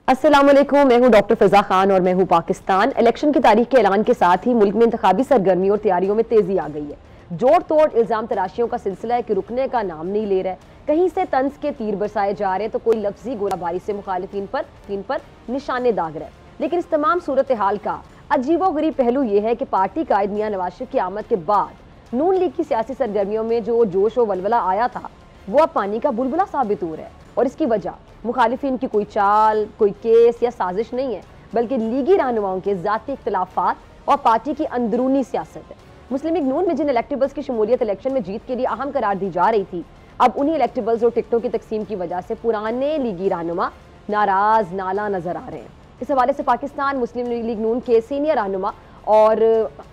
अस्सलाम वालेकुम, मैं हूं डॉक्टर फिजा खान और मैं हूं पाकिस्तान। इलेक्शन की तारीख के ऐलान के साथ ही मुल्क में इंतखाबी सरगर्मी और तैयारियों में तेजी आ गई है। जोड़ तोड़ इल्जाम तराशियों का सिलसिला है कि रुकने का नाम नहीं ले रहा है। कहीं से तंज के तीर बरसाए जा रहे हैं तो कोई लफ्जी गोलाबारी से मुखालिफिन पर निशाने दाग रहे हैं। लेकिन इस तमाम सूरत हाल का अजीबोगरीब पहलू यह है कि पार्टी कायद मियां नवाज शरीफ की आमद के बाद नून लीग की सियासी सरगर्मियों में जो जोश और वलवला आया था वो अब पानी का बुलबुला साबित हो रहा है। और इसकी वजह मुखालिफिन की कोई चाल, कोई केस या साजिश नहीं है, बल्कि लीगी रहनुमाओं के ज़ाती इख्तलाफात और पार्टी की अंदरूनी सियासत है। मुस्लिम लीग नून में जिन इलेक्टेबल्स की शमूलियत इलेक्शन में जीत के लिए अहम करार दी जा रही थी, अब उन्हीं इलेक्टेबल्स और टिकटों की तकसीम की वजह से पुराने लीगी रहनुमा नाराज नाला नजर आ रहे हैं। इस हवाले से पाकिस्तान मुस्लिम लीग नून के सीनियर रहनुमा और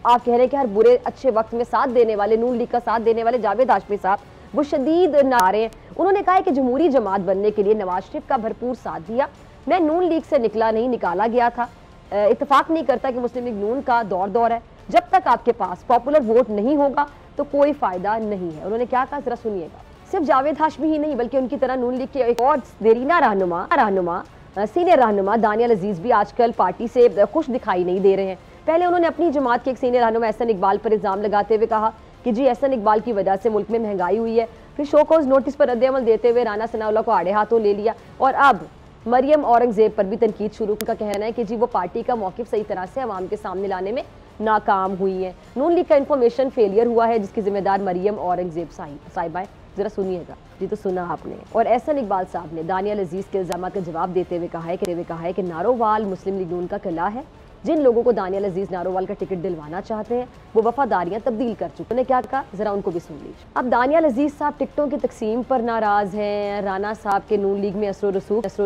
आप कह रहे हैं कि हर बुरे अच्छे वक्त में साथ देने वाले, नून लीग का साथ देने वाले जावेद हाशमी साहब, वो शदीद नारे हैं। उन्होंने कहा है कि जमहूरी जमात बनने के लिए नवाज शरीफ का भरपूर साथ दिया। मैं नून लीग से निकला नहीं, निकाला गया था। इत्तेफाक नहीं करता कि मुस्लिम लीग नून का दौर है। जब तक आपके पास पॉपुलर वोट नहीं होगा तो कोई फायदा नहीं है। उन्होंने क्या कहा, जरा सुनिएगा। सिर्फ जावेद हाशमी ही नहीं बल्कि उनकी तरह नून लीग के एक और देरीना रहनुमा सीनियर रहनुमा दानियाल अजीज भी आजकल पार्टी से खुश दिखाई नहीं दे रहे हैं। पहले उन्होंने अपनी जमात के एक सीनियर रहनुमा एहसन इकबाल पर इल्जाम लगाते हुए कहा कि जी एहसन इकबाल की वजह से मुल्क में महंगाई हुई है। फिर शो कॉज नोटिस पर रद्द-ए-अमल देते हुए राना सनाउल्लाह को आड़े हाथों ले लिया और अब मरियम औरंगजेब पर भी तनकीद शुरू। उनका कहना है कि जी वो पार्टी का मौकिफ सही तरह से अवाम के सामने लाने में नाकाम हुई है। नून लीग का इंफॉर्मेशन फेलियर हुआ है जिसकी जिम्मेदार मरियम औरंगजेब साहिबा है। जरा सुनिएगा। जी तो सुना आपने। और एहसन इकबाल साहब ने दानियाल अजीज के इल्जाम का जवाब देते हुए कहा है कि नारोवाल मुस्लिम लीग नून का किला है। जिन लोगों को दानियाल अजीज नारोवाल का टिकट दिलवाना चाहते हैं वो वफादारियां तब्दील कर चुके। उन्होंने क्या कहा, जरा उनको भी सुन लीजिए। अब दानियाल अजीज साहब टिकटों की तकसीम पर नाराज हैं, राना साहब के नून लीग में असरो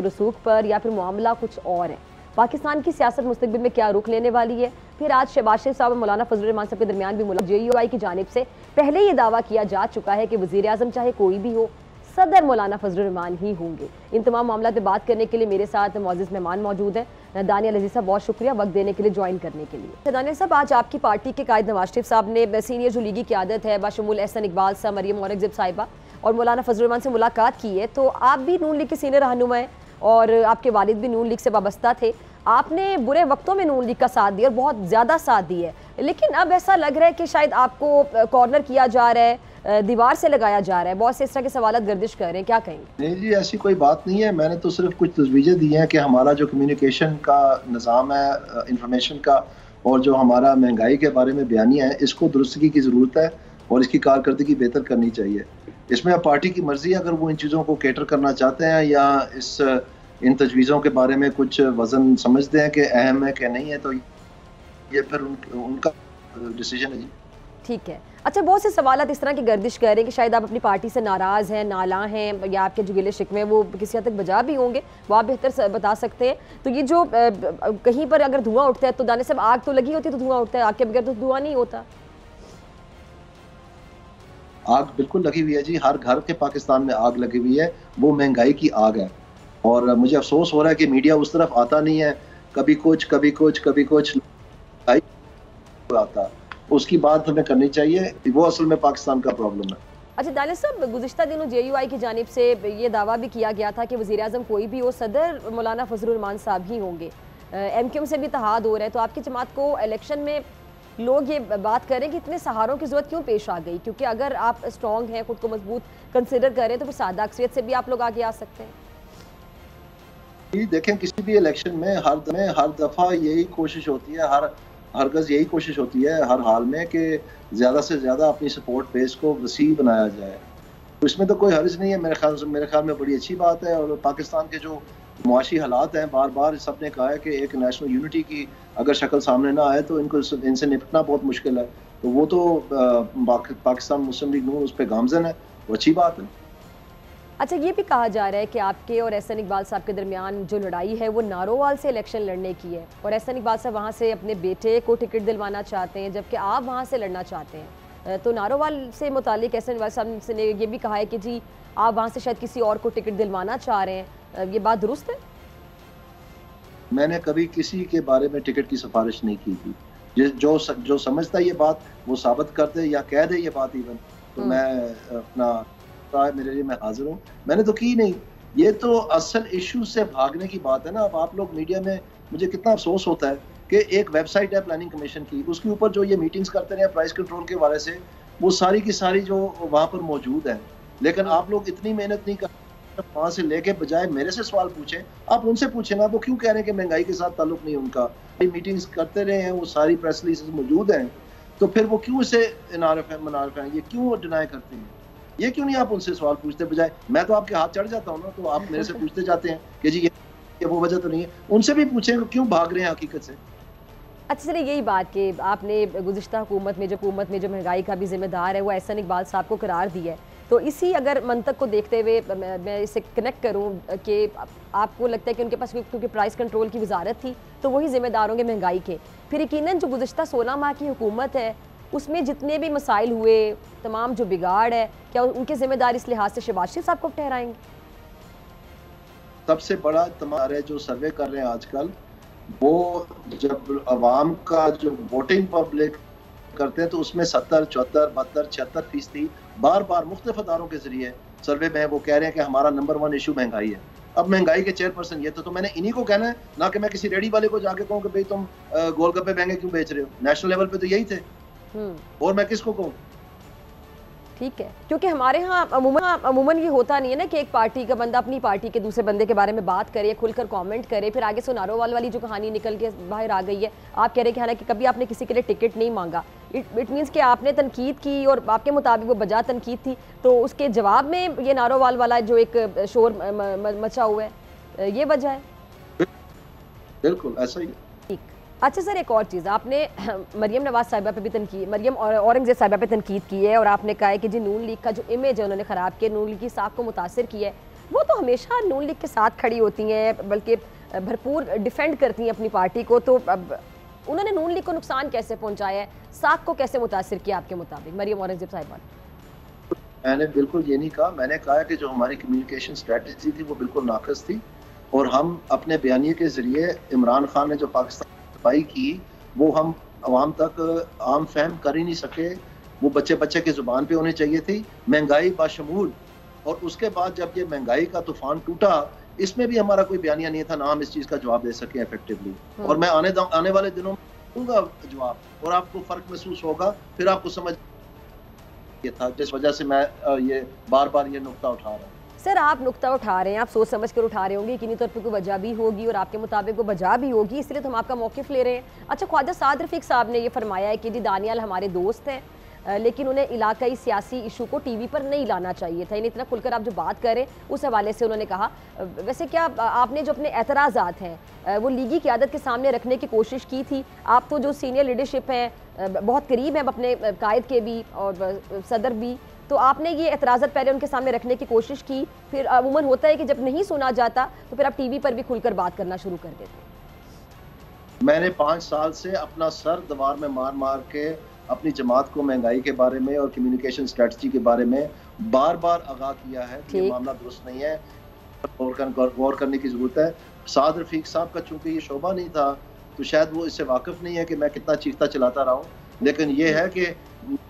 रसूख पर, या फिर मामला कुछ और है। पाकिस्तान की सियासत मुस्तकबिल में क्या रुख लेने वाली है। फिर आज शहबाज शरीफ साहब और मौलाना फजलुर रहमान साहब के दरमियान भी मुलाकात। JUI की जानिब से पहले ये दावा किया जा चुका है कि वज़ीर आज़म चाहे कोई भी हो, सदर मौलाना फजलुर रहमान ही होंगे। इन तमाम मामला पे बात करने के लिए मेरे साथ मौजूद मेहमान मौजूद हैं। दानियाल अजीज साहब, बहुत शुक्रिया वक्त देने के लिए, ज्वाइन करने के लिए। दानियाल साहब, आज आपकी पार्टी के कायद नवाज शरीफ साहब ने सीनियर जो लीगी क़यादत है बाशमूल एहसन इकबाल साहब, मरियम औरंगजेब साहिबा और मौलाना फजलुर रहमान से मुलाकात की है। तो आप भी नून लीग के सीनियर रहनुमा हैं और आपके वालिद भी नून लीग से वाबस्ता थे। आपने बुरे वक्तों में नून लीग का साथ दिया और बहुत ज़्यादा साथ दिया है, लेकिन अब ऐसा लग रहा है कि शायद आपको कॉर्नर किया जा रहा है, दीवार से लगाया जा रहा है। बहुत से इस तरह के सवाल गर्दिश कर रहे हैं, क्या कहेंगे? नहीं जी, ऐसी कोई बात नहीं है। मैंने तो सिर्फ कुछ तजवीज़ें दी हैं कि हमारा जो कम्युनिकेशन का निज़ाम है, इंफॉर्मेशन का, और जो हमारा महंगाई के बारे में बयानिया है, इसको दुरुस्तगी की ज़रूरत है और इसकी कारकर्दगी बेहतर करनी चाहिए। इसमें अब पार्टी की मर्जी है, अगर वो इन चीज़ों को कैटर करना चाहते हैं या इन तजवीज़ों के बारे में कुछ वज़न समझते हैं कि अहम है कि नहीं है, तो ये फिर उनका डिसीजन है जी। ठीक है। अच्छा, बहुत से सवाल इस तरह की गर्दिश कर रहे हैं कि शायद आप अपनी पार्टी से नाराज़ हैं, नाला हैं, या आपके जो गिले शिकवे वो किसी हद तक बजा भी होंगे, वो आप बेहतर बता सकते हैं। तो ये जो कहीं पर अगर धुआं उठता है तो दाने साहब, आग तो लगी होती है तो धुआं उठता है, आग के बगैर तो धुआं नहीं होता। आग बिल्कुल लगी हुई है जी, हर घर के पाकिस्तान में आग लगी हुई है, वो महंगाई की आग है। और मुझे अफसोस हो रहा है कि मीडिया उस तरफ आता नहीं है। कभी कुछ आता, उसकी बात हमें करनी चाहिए, वो असल में पाकिस्तान का प्रॉब्लम है। अच्छा दानिश साहब, गुज़िश्ता दिनों JUI की जानिब से ये दावा भी किया गया था कि वज़ीर आज़म कोई भी हो, सदर मौलाना फजलुर रहमान साहब ही होंगे। MQM से भी इत्तेहाद हो रहा है, तो आपकी जमात को इलेक्शन में लोग ये बात करें कि इतने सहारों की ज़रूरत क्यों पेश आ गई? क्योंकि अगर आप स्ट्रॉन्ग हैं, खुद को मजबूत कंसिडर करें, तो फिर सादा अक्सरियत से भी आप लोग आगे आ सकते हैं। देखें, किसी भी इलेक्शन में हर दफ़ा यही कोशिश होती है, हर गज़ यही कोशिश होती है हर हाल में कि ज़्यादा से ज़्यादा अपनी सपोर्ट बेस को वसी बनाया जाए। तो इसमें तो कोई हर्ज नहीं है, मेरे ख्याल में बड़ी अच्छी बात है। और पाकिस्तान के जो मुआशी हालात हैं, बार बार सब ने कहा है कि एक नेशनल यूनिटी की अगर शक्ल सामने ना आए तो इनसे निपटना बहुत मुश्किल है। तो वो तो पाकिस्तान मुस्लिम लीग नून उस पर गामजन है, वो अच्छी बात है। अच्छा, ये भी कहा जा रहा है कि आपके और एहसन इकबाल साहब के दरमियान जो लड़ाई है वो नारोवाल से इलेक्शन लड़ने की है और एहसन इकबाल साहब वहाँ से अपने बेटे को टिकट दिलवाना चाहते हैं, जबकि आप वहाँ से लड़ना चाहते हैं। तो नारोवाल से मुतालिक एहसन इकबाल साहब ने ये भी कहा है कि जी आप वहाँ से शायद किसी और को टिकट दिलवाना चाह रहे हैं। ये बात दुरुस्त है? मैंने कभी किसी के बारे में टिकट की सिफारिश नहीं की थी। जो समझता ये बात वो साबित कर दे या कह दे ये बात इवन, तो मैं अपना है मेरे लिए, मैं हाजिर हूँ। मैंने तो की नहीं। ये तो असल इशू से भागने की बात है ना। अब आप लोग मीडिया में, मुझे कितना अफसोस होता है कि एक वेबसाइट है प्लानिंग कमीशन की, उसके ऊपर जो ये मीटिंग्स करते रहे प्राइस कंट्रोल के हवाले से, वो सारी की सारी जो वहाँ पर मौजूद है, लेकिन आप लोग इतनी मेहनत नहीं कर, वहाँ से लेके बजाय मेरे से सवाल पूछें, आप उनसे पूछें ना, वो क्यों कह रहे हैं कि महंगाई के साथ ताल्लुक नहीं उनका। मीटिंग्स करते रहे हैं, वो सारी प्रेस रिलीजेस मौजूद हैं, तो फिर वो क्यों इसे इनारफ है मनारफ है, ये क्यों डिनाई करते हैं? ये क्यों नहीं आप उनसे सवाल पूछते? बजाय मैं तो आपके हाथ चढ़ जाता हूँ ना, तो आप मेरे से पूछते जाते हैं कि जी ये वो वजह तो नहीं है। उनसे भी पूछें क्यों भाग रहे हैं हकीकत से। अच्छा चलिए, यही बात कि आपने गुज़िश्ता हुकूमत में जो महंगाई का भी जिम्मेदार है वो एहसन इकबाल साहब को करार दिया है, तो इसी अगर मंतक को देखते हुए मैं इसे कनेक्ट करूं कि आपको लगता है कि उनके पास क्योंकि प्राइस कंट्रोल की वजारत थी तो वही जिम्मेदार होंगे महंगाई के, फिर यकीनन जो गुज़िश्ता 16 माह की हुकूमत है उसमें जितने भी मसाइल हुए, तमाम जो बिगाड़ है, क्या उनकी जिम्मेदारी इस लिहाज से शहबाज शरीफ साहब को ठहराएंगे? सबसे बड़ा तुम्हारे जो सर्वे कर रहे हैं आजकल, वो जब अवाम का जो वोटिंग पब्लिक करते हैं तो उसमें 70, 74, 72, 76% बार बार मुख्तलिफ अदारों के जरिए सर्वे में वो कह रहे हैं कि हमारा नंबर 1 इशू महंगाई है। अब महंगाई के चेयरपर्सन ये तो मैंने इन्हीं को कहना है ना, कि मैं किसी रेडी वाले को जाके कहूँ कि भाई तुम गोलगप्पे महंगे क्यों बेच रहे हो। नेशनल लेवल पे तो यही थे, और मैं किसको कहूँ? ठीक है, क्योंकि हमारे यहाँ अमूमन ये होता नहीं है ना कि एक पार्टी का बंदा अपनी पार्टी के दूसरे बंदे के बारे में बात करे, खुलकर कमेंट करे, फिर आगे से नारोवाल वाली जो कहानी निकल के बाहर आ गई है। आप कह रहे हैं कि हालांकि कभी आपने किसी के लिए टिकट नहीं मांगा, इट मीन्स कि आपने तनकीद की और आपके मुताबिक वो बजा तनकीद थी, तो उसके जवाब में ये नारोवाल वाला जो एक शोर मचा हुआ है, ये वजह है। बिल्कुल ऐसा ही। अच्छा सर, एक और चीज़, आपने मरियम नवाज साहिबा पे भी तनकीद, मरियम और औरंगजेब साहिबा पे तनकीद की है, और आपने कहा है कि जी नून लीग का जो इमेज है उन्होंने ख़राब किया, नून लीग की साख को मुतासर किया है। वो तो हमेशा नून लीग के साथ खड़ी होती हैं, बल्कि भरपूर डिफेंड करती हैं अपनी पार्टी को, तो अब उन्होंने नून लीग को नुकसान कैसे पहुँचाया है, साख को कैसे मुतासर किया आपके मुताबिक मरियम औरंगजेब साहिबा? मैंने बिल्कुल ये नहीं कहा, मैंने कहा कि जो हमारी कम्युनिकेशन स्ट्रेटजी थी वो बिल्कुल नाकस थी, और हम अपने बयानिए के जरिए इमरान खान ने जो पाकिस्तान की वो हम आवाम तक आम फहम कर ही नहीं सके। वो बच्चे बच्चे की जुबान पे होनी चाहिए थी, महंगाई बाशमूल। और उसके बाद जब ये महंगाई का तूफान टूटा, इसमें भी हमारा कोई बयानिया नहीं था ना हम इस चीज का जवाब दे सके इफेक्टिवली। और मैं आने वाले दिनों में दूंगा जवाब, और आपको फर्क महसूस होगा, फिर आपको समझ ये था जिस वजह से मैं ये बार बार ये नुक्ता उठा रहा हूँ। सर, आप नुक्ता उठा रहे हैं, आप सोच समझ कर उठा रहे होंगे, किन्हीं तौर पर कोई वजह भी होगी और आपके मुताबिक वो वजह भी होगी, इसलिए तो हम आपका मौक़िफ़ ले रहे हैं। अच्छा, ख्वाजा साद रफ़ीक साहब ने ये फरमाया है कि जी दानियाल हमारे दोस्त हैं, लेकिन उन्हें इलाकाई सियासी इशू को टीवी पर नहीं लाना चाहिए था। यानी इतना खुलकर आप जो बात कर रहे हैं उस हवाले से उन्होंने कहा। वैसे क्या आपने जो अपने एतराज़ात हैं वो लीगी क़यादत के सामने रखने की कोशिश की थी? आप तो जो सीनियर लीडरशिप हैं, बहुत करीब हैं अपने कायद के भी और सदर भी, तो आपने ये एतराज़ात पहले उनके सामने रखने की कोशिश की, फिर अमूमन होता है कि जब नहीं सुना जाता तो फिर आप टीवी पर भी खुलकर बात करना शुरू कर देते। मैंने 5 साल से अपना सर दीवार में मार मार के अपनी जमात को महंगाई के बारे में और कम्युनिकेशन स्ट्रेटजी के बारे में बार बार आगाह किया है कि ये मामला दुरुस्त नहीं है, गौर करने की जरूरत है। साद रफ़ीक साहब का चूंकि ये शोबा नहीं था तो शायद वो इससे वाकिफ नहीं है कि मैं कितना चीखता चलाता रहा हूँ, लेकिन ये है कि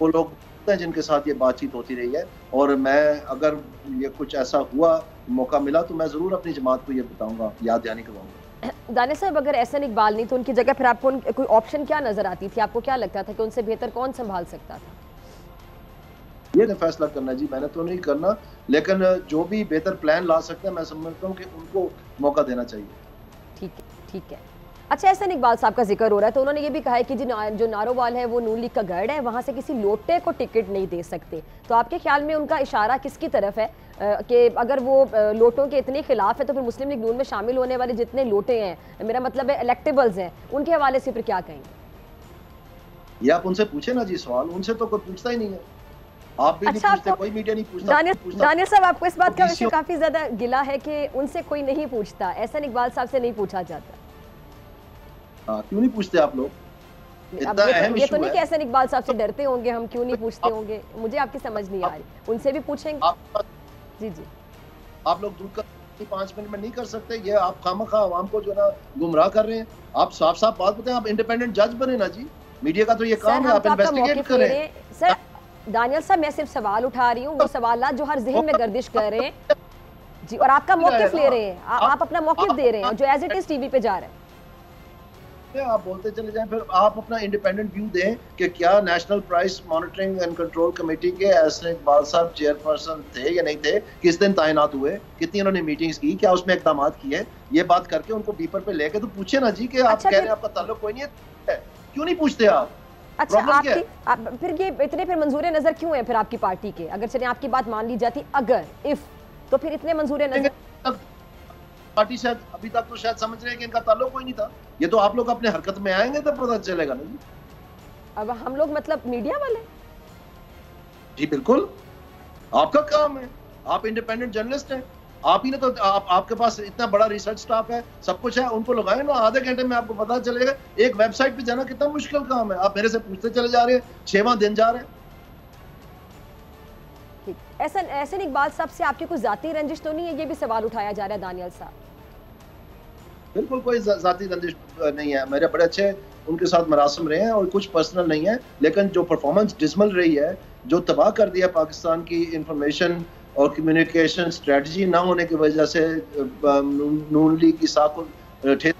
वो लोग जिनके साथ ये बातचीत होती रही है, और मैं अगर ये कुछ ऐसा हुआ, मौका मिला, तो मैं ज़रूर अपनी जमात को ये बताऊंगा, याद दहानी करवाऊंगा। दानिश साहब, अगर एहसन इकबाल नहीं तो उनकी जगह फिर आपको कोई ऑप्शन क्या नजर आती थी? आपको क्या लगता था कि उनसे बेहतर कौन संभाल सकता था? ये फैसला करना जी, मैंने तो नहीं करना, लेकिन जो भी बेहतर प्लान ला सकते हैं मैं समझता हूँ कि उनको मौका देना चाहिए। ठीक है, ठीक है। अच्छा, एहसन इकबाल साहब का जिक्र हो रहा है तो उन्होंने ये भी कहा है कि जो नारोवाल है वो नून लीग का गढ़ है, वहाँ से किसी लोटे को टिकट नहीं दे सकते। तो आपके ख्याल में उनका इशारा किसकी तरफ है कि अगर वो लोटों के इतने खिलाफ है तो फिर मुस्लिम लीग नून में शामिल होने वाले जितने लोटे हैं, मेरा मतलब है इलेक्टेबल्स हैं, उनके हवाले से फिर क्या कहेंगे? ये आप उनसे पूछे ना जी सवाल, उनसे तो कोई पूछता ही नहीं है। आप भी अच्छा, नहीं पूछते, कोई मीडिया नहीं पूछता। दानिश साहब, आपको इस बात का वैसे काफी ज्यादा गिला है कि उनसे कोई नहीं पूछता, एहसन इकबाल साहब से नहीं पूछा जाता। क्यों नहीं पूछते आप लोग? ये तो नहीं कि एहसन इकबाल साहब से डरते होंगे हम, क्यों नहीं पूछते होंगे, मुझे आपकी समझ नहीं आ रही। उनसे भी पूछेंगे। जी जी, आप लोग दूर कर 5 मिनट में नहीं कर सकते, ये आप खामखा आवाम को जो ना गुमराह कर रहे हैं। आप साफ साफ बात बताएं, आप इंडिपेंडेंट जज बने ना जी, मीडिया का तो ये काम है, आप इन्वेस्टिगेट करें। सर दानियल साहब, मैं सिर्फ सवाल उठा रही हूँ, वो सवाल जो हर जहन में गर्दिश कर रहे हैं, जी, और आपका मौकिफ ले रहे हैं, आप अपना मौकिफ दे रहे हैं जो एज इट इज टीवी पे जा रहा है। आप बोलते चले जाएं, फिर आप अपना इंडिपेंडेंट व्यू दें कि क्या national price monitoring and control committee के एहसन इकबाल साहब चेयरपर्सन थे या नहीं थे, किस दिन तैनात हुए, कितनी उन्होंने मीटिंग्स की, क्या उसमें इकदाम किए, ये बात करके उनको बीपर पे लेके तो पूछे ना जी कि आप कह रहे हैं आपका ताल्लुक कोई नहीं है, क्यों नहीं पूछते आप? अच्छा, आपकी फिर ये इतने फिर मंजूर नजर क्यों है फिर आपकी पार्टी के? अगर चलिए आपकी बात मान ली जाती, अगर इफ, तो फिर इतने मंजूर नजर पार्टी शायद अभी तक तो शायद समझ रहे हैं कि इनका ताल्लुक कोई नहीं था। ये तो आप लोग अपने हरकत में आएंगे तो पता चलेगा ना जी। अब हम लोग मतलब मीडिया वाले? जी बिल्कुल, आपका काम है, आप इंडिपेंडेंट जर्नलिस्ट हैं, आप ही ने तो आपके पास इतना बड़ा रिसर्च स्टाफ है, सब कुछ है, उनको लगाए ना, आधे घंटे में आपको पता चलेगा। एक वेबसाइट पे जाना कितना मुश्किल काम है, आप मेरे से पूछते चले जा रहे हैं, 6वां दिन जा रहे हैं। एहसन इकबाल साहब से आपकी कोई जाती रंजिश तो नहीं है, ये भी सवाल उठाया जा रहा है दानियल साहब। बिल्कुल कोई जाती रंजिश नहीं है, मेरे बड़े अच्छे उनके साथ मरासम रहे हैं और कुछ पर्सनल नहीं है, लेकिन जो परफॉर्मेंस डिसमल रही है, जो तबाह कर दिया पाकिस्तान की इंफॉर्मेशन और कम्युनिकेशन स्ट्रेटजी ना होने की वजह से नून लीग की साख को ठेस,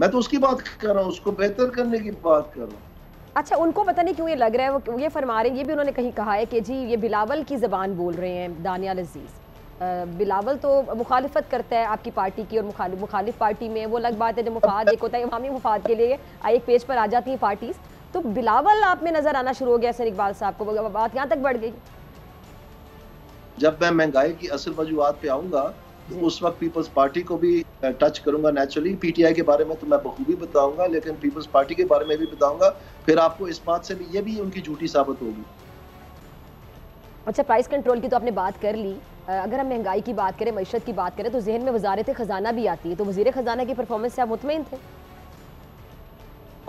मैं तो उसकी बात कर रहा हूँ, उसको बेहतर करने की बात कर रहा हूँ। अच्छा, उनको पता नहीं क्यों ये लग रहा है, वो ये फरमा रहे हैं, ये भी उन्होंने कहीं कहा है कि जी ये बिलावल की ज़बान बोल रहे हैं दानियाल अजीज़। बिलावल तो मुखालिफत करता है आपकी पार्टी की, और मुखालिफ पार्टी में वो अलग बात है, जब मुफाद एक होता है, अवामी मुफाद के लिए एक पेज पर आ जाती हैं पार्टीज, तो बिलावल आप में नजर आना शुरू हो गया एहसन इकबाल साहब को, बात यहाँ तक बढ़ गई। जब मैं महंगाई की असल वजूहात पे आऊंगा तो उस वक्त पीपल्स पार्टी को भी टच करूंगा नेचुरली। पीटीआई के बारे में तो मैं बखूबी बताऊंगा, लेकिन पीपल्स पार्टी के बारे में भी बताऊंगा, फिर आपको इस बात से भी ये भी उनकी झूठी साबित होगी। अच्छा, प्राइस कंट्रोल की तो आपने बात कर ली, अगर हम महंगाई की बात करें, मईशत की बात करें, तो जहन में वजारत खजाना भी आती है, तो वजीर खजाना की परफॉर्मेंस से आप मुतमईन थे?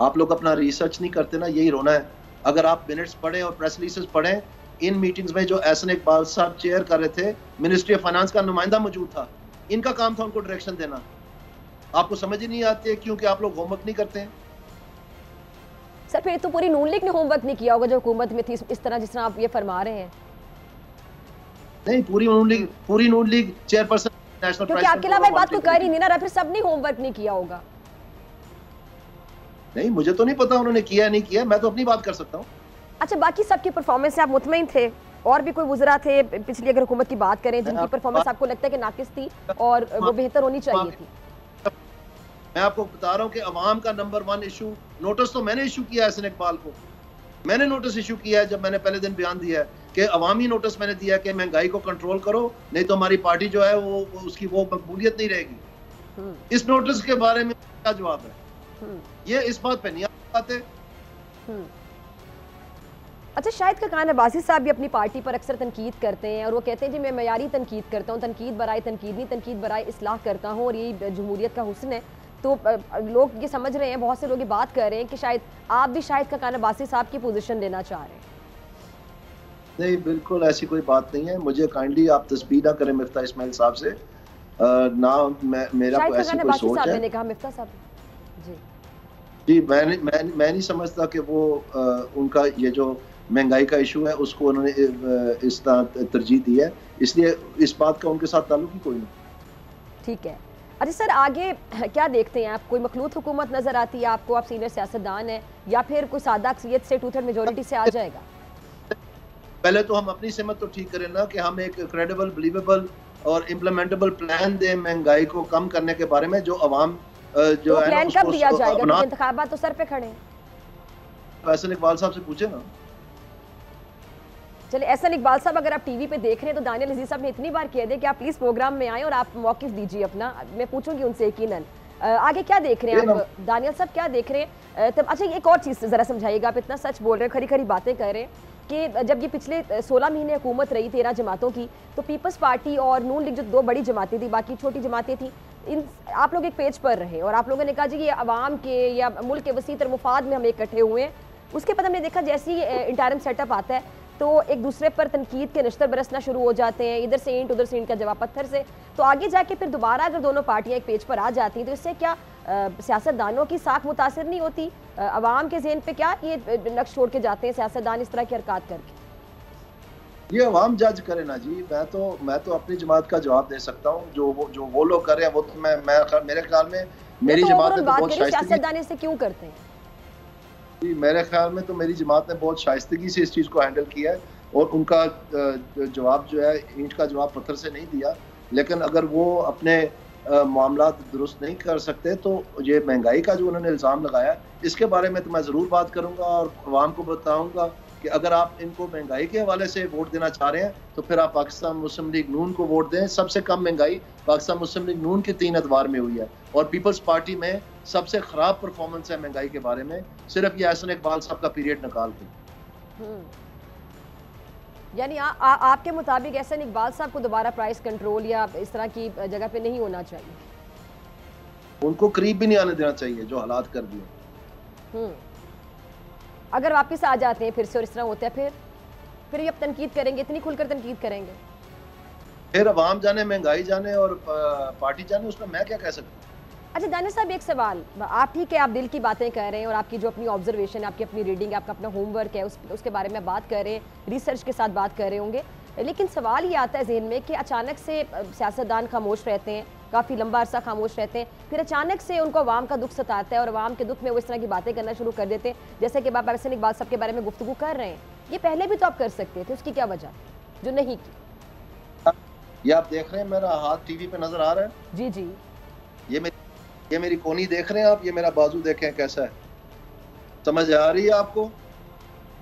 आप लोग अपना रिसर्च नहीं करते ना, यही रोना है। अगर आप मिनट्स पढ़ें और प्रेस रिलीजेस पढ़ें, इन मीटिंग्स में जो एहसन इकबाल साहब चेयर कर रहे थे, मिनिस्ट्री ऑफ फाइनेंस का नुमाइंदा मौजूद था, इनका काम था उनको डायरेक्शन देना। आपको समझ ही नहीं आती है क्योंकि आप लोग होमवर्क नहीं करते हैं। सर फिर तो पूरी नून लीग ने होमवर्क नहीं किया होगा जो हुकूमत में थी, इस तरह जिस तरह आप ये फरमा रहे हैं। नहीं, पूरी नून लीग चेयरपर्सन नेशनल, क्योंकि आपके अलावा बात कोई कर ही नहीं ना, फिर सबने होमवर्क नहीं किया होगा। नहीं, मुझे तो नहीं पता उन्होंने किया नहीं किया, मैं तो अपनी बात कर सकता हूँ। अच्छा, बाकी सबकी परफॉर्मेंस से आप मुतमईन थे? और भी कोई वज़रा थे पिछली अगर हुकूमत की बात करें जिनकी परफॉर्मेंस आपको लगता है कि नाकिस थी और वो बेहतर होनी चाहिए थी? मैं आपको बता रहा हूँ कि अवाम का नंबर 1 इशू, नोटिस तो मैंने इशू किया है एहसन इकबाल को, मैंने नोटिस इशू किया है जब मैंने पहले दिन बयान दिया है कि अवामी नोटिस मैंने दिया कि महंगाई को कंट्रोल करो, नहीं तो हमारी पार्टी जो है वो उसकी वो मकबूलियत नहीं रहेगी। इस नोटिस के बारे में क्या जवाब है? ये इस बात पे नहीं आते। अच्छा, शाहिद खान अब्बासी साहब भी अपनी पार्टी पर अक्सर तनकीद करते हैं और वो कहते हैं जी मैं मयारी तनकीद करता हूँ, तनकीद बराए तनकीद नहीं, तनकीद बराए इस्लाह करता हूँ, और यही जमहूरियत का हुस्न है। तो लोग ये समझ रहे हैं, बहुत से लोग ये बात कर रहे हैं कि शायद आप भी शाहिद खान अब्बासी साहब की पोजीशन लेना चाह रहे हैं। नहीं, बिल्कुल ऐसी कोई बात नहीं है। मुझे काइंडली आप तस्बीह ना करें मिफ्ता इस्माइल साहब से, ना मेरा कोई ऐसी कोई सोच है। मैंने कहा मिफ्ता साहब जी, मैं नहीं समझता कि वो उनका ये जो महंगाई का इशू है उसको उन्होंने इस तरह तरजीह दी है, इसलिए इस बात का उनके साथ ताल्लुक ही कोई नहीं। ठीक है। अच्छा सर, आगे क्या देखते हैं आप? कोई मखलूत हुकूमत नजर आती है आपको? आप सीनियर सियासतदान हैं, या फिर कोई सादा अक्सरियत से 2/3 मेजोरिटी से आ जाएगा? पहले तो हम अपनी सिमत तो ठीक करें ना कि हम एक क्रेडिबल, बिलीवेबल और इम्प्लीमेंटेबल प्लान दें महंगाई को कम करने के बारे में, जो अवाम जो है प्लान कब दिया जाएगा? क्योंकि इंतखाबात तो सर पे खड़े हैं। एहसन इकबाल साहब से पूछे ना। चलिए, एहसन इकबाल साहब अगर आप टीवी पे देख रहे हैं तो दानियल अजीज साहब ने इतनी बार कह दिया कि आप प्लीज प्रोग्राम में आए और आप मौक़िफ़ दीजिए अपना, मैं पूछूंगी उनसे यकीनन। आगे क्या देख रहे हैं आप दानियल साहब, क्या देख रहे हैं? तब अच्छा, एक और चीज़ ज़रा समझाइएगा, आप इतना सच बोल रहे हैं, खरी खरी बातें कर रहे हैं कि जब ये पिछले 16 महीने हुकूमत रही 13 जमातों की, तो पीपल्स पार्टी और नून लीग जो 2 बड़ी जमातें थी, बाकी छोटी जमातें थी, इन आप लोग एक पेज पर रहे और आप लोगों ने कहा जी ये अवाम के या मुल्क के वसी तर मुफाद में हम इकट्ठे हुए हैं। उसके बाद हमने देखा जैसे ही इंटरिम सेटअप आता है तो एक दूसरे पर तनकीद के नश्तर बरसना शुरू हो जाते हैं, इधर से ईंट उधर से ईंट का जवाब पत्थर से। तो आगे जाके फिर दोबारा अगर दोनों पार्टियां एक पेज पर आ जाती हैं तो इससे क्या सियासतदानों की साख मुतासिर नहीं होती? अवाम के ज़हन पे क्या ये नक्श छोड़ के जाते हैं सियासतदान इस तरह की हरकत करके? ये अवाम जज करे ना जी। मैं तो अपनी जमात का जवाब दे सकता हूँ। जो वो लोग कर रहे हैं वो तो मेरे ख्याल में मेरी तो जमात ने तो बात बहुत करें शाइस्तगी सियासतदान से क्यों करते हैं? जी, मेरे ख्याल में तो मेरी जमात ने बहुत शाइस्तगी से इस चीज़ को हैंडल किया है और उनका जवाब जो है ईंट का जवाब पत्थर से नहीं दिया। लेकिन अगर वो अपने मामला दुरुस्त नहीं कर सकते तो ये महंगाई का जो उन्होंने इल्ज़ाम लगाया इसके बारे में तो मैं ज़रूर बात करूँगा और अवाम को बताऊँगा कि अगर आप इनको महंगाई के हवाले से वोट देना चाह रहे हैं तो फिर आप पाकिस्तान मुस्लिम लीग नून को वोट दें। सबसे कम महंगाई पाकिस्तान मुस्लिम लीग नून की 3 अदवार में हुई है और पीपल्स पार्टी में सबसे ख़राब परफॉर्मेंस है महंगाई के बारे में, सिर्फ ये एहसन इकबाल साहब का पीरियड निकाल के। यानी आपके मुताबिक एहसन इकबाल साहब को दोबारा प्राइस कंट्रोल या इस तरह की जगह पे नहीं होना चाहिए? उनको करीब भी नहीं आने देना चाहिए जो हालात कर दिए। अगर वापस आ जाते हैं फिर से और इस तरह होता है फिर ये अब तनकीद करेंगे, इतनी खुलकर तनकीद करेंगे? फिर अवाम जाने, महंगाई जाने और पार्टी जाने, उसमें मैं क्या कह सकता हूँ। अच्छा दानिश साहब, एक सवाल, आप ठीक है, आप दिल की बातें कह रहे हैं और आपकी जो अपनी ऑब्जर्वेशन, आपकी अपनी रीडिंग, आपका अपना होमवर्क है उसके बारे में बात कर रहे हैं, रिसर्च के साथ बात कर रहे होंगे, लेकिन सवाल ये आता है जहन में कि अचानक से सियासतदान खामोश रहते हैं, काफ़ी लंबा अरसा खामोश रहते हैं, फिर अचानक से उनको अवाम का दुख सताता है और अवाम के दुख में वो इस तरह की बातें करना शुरू कर देते हैं, जैसे कि आप एहसन इकबाल साहब के बारे में गुफ्तगू कर रहे हैं। ये पहले भी तो आप कर सकते थे, उसकी क्या वजह जो नहीं की? ये आप देख रहे हैं मेरा हाथ टीवी पे नजर आ रहा है? जी जी। ये मेरी कोनी देख रहे हैं आप, ये मेरा बाजू देखें कैसा है, समझ आ रही है आपको?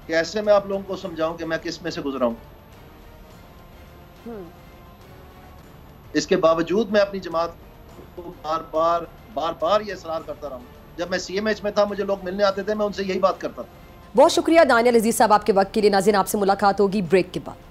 कैसे मैं आप लोगों को समझाऊं कि मैं किस में से गुजरा हूं? इसके बावजूद मैं अपनी जमात को बार बार ये इसरार करता रहा हूं। जब मैं CMH में था, मुझे लोग मिलने आते थे, मैं उनसे यही बात करता था। बहुत शुक्रिया दानियल अजीज साहब आपके वक्त के लिए। नाज़रीन, आपसे मुलाकात होगी ब्रेक के बाद।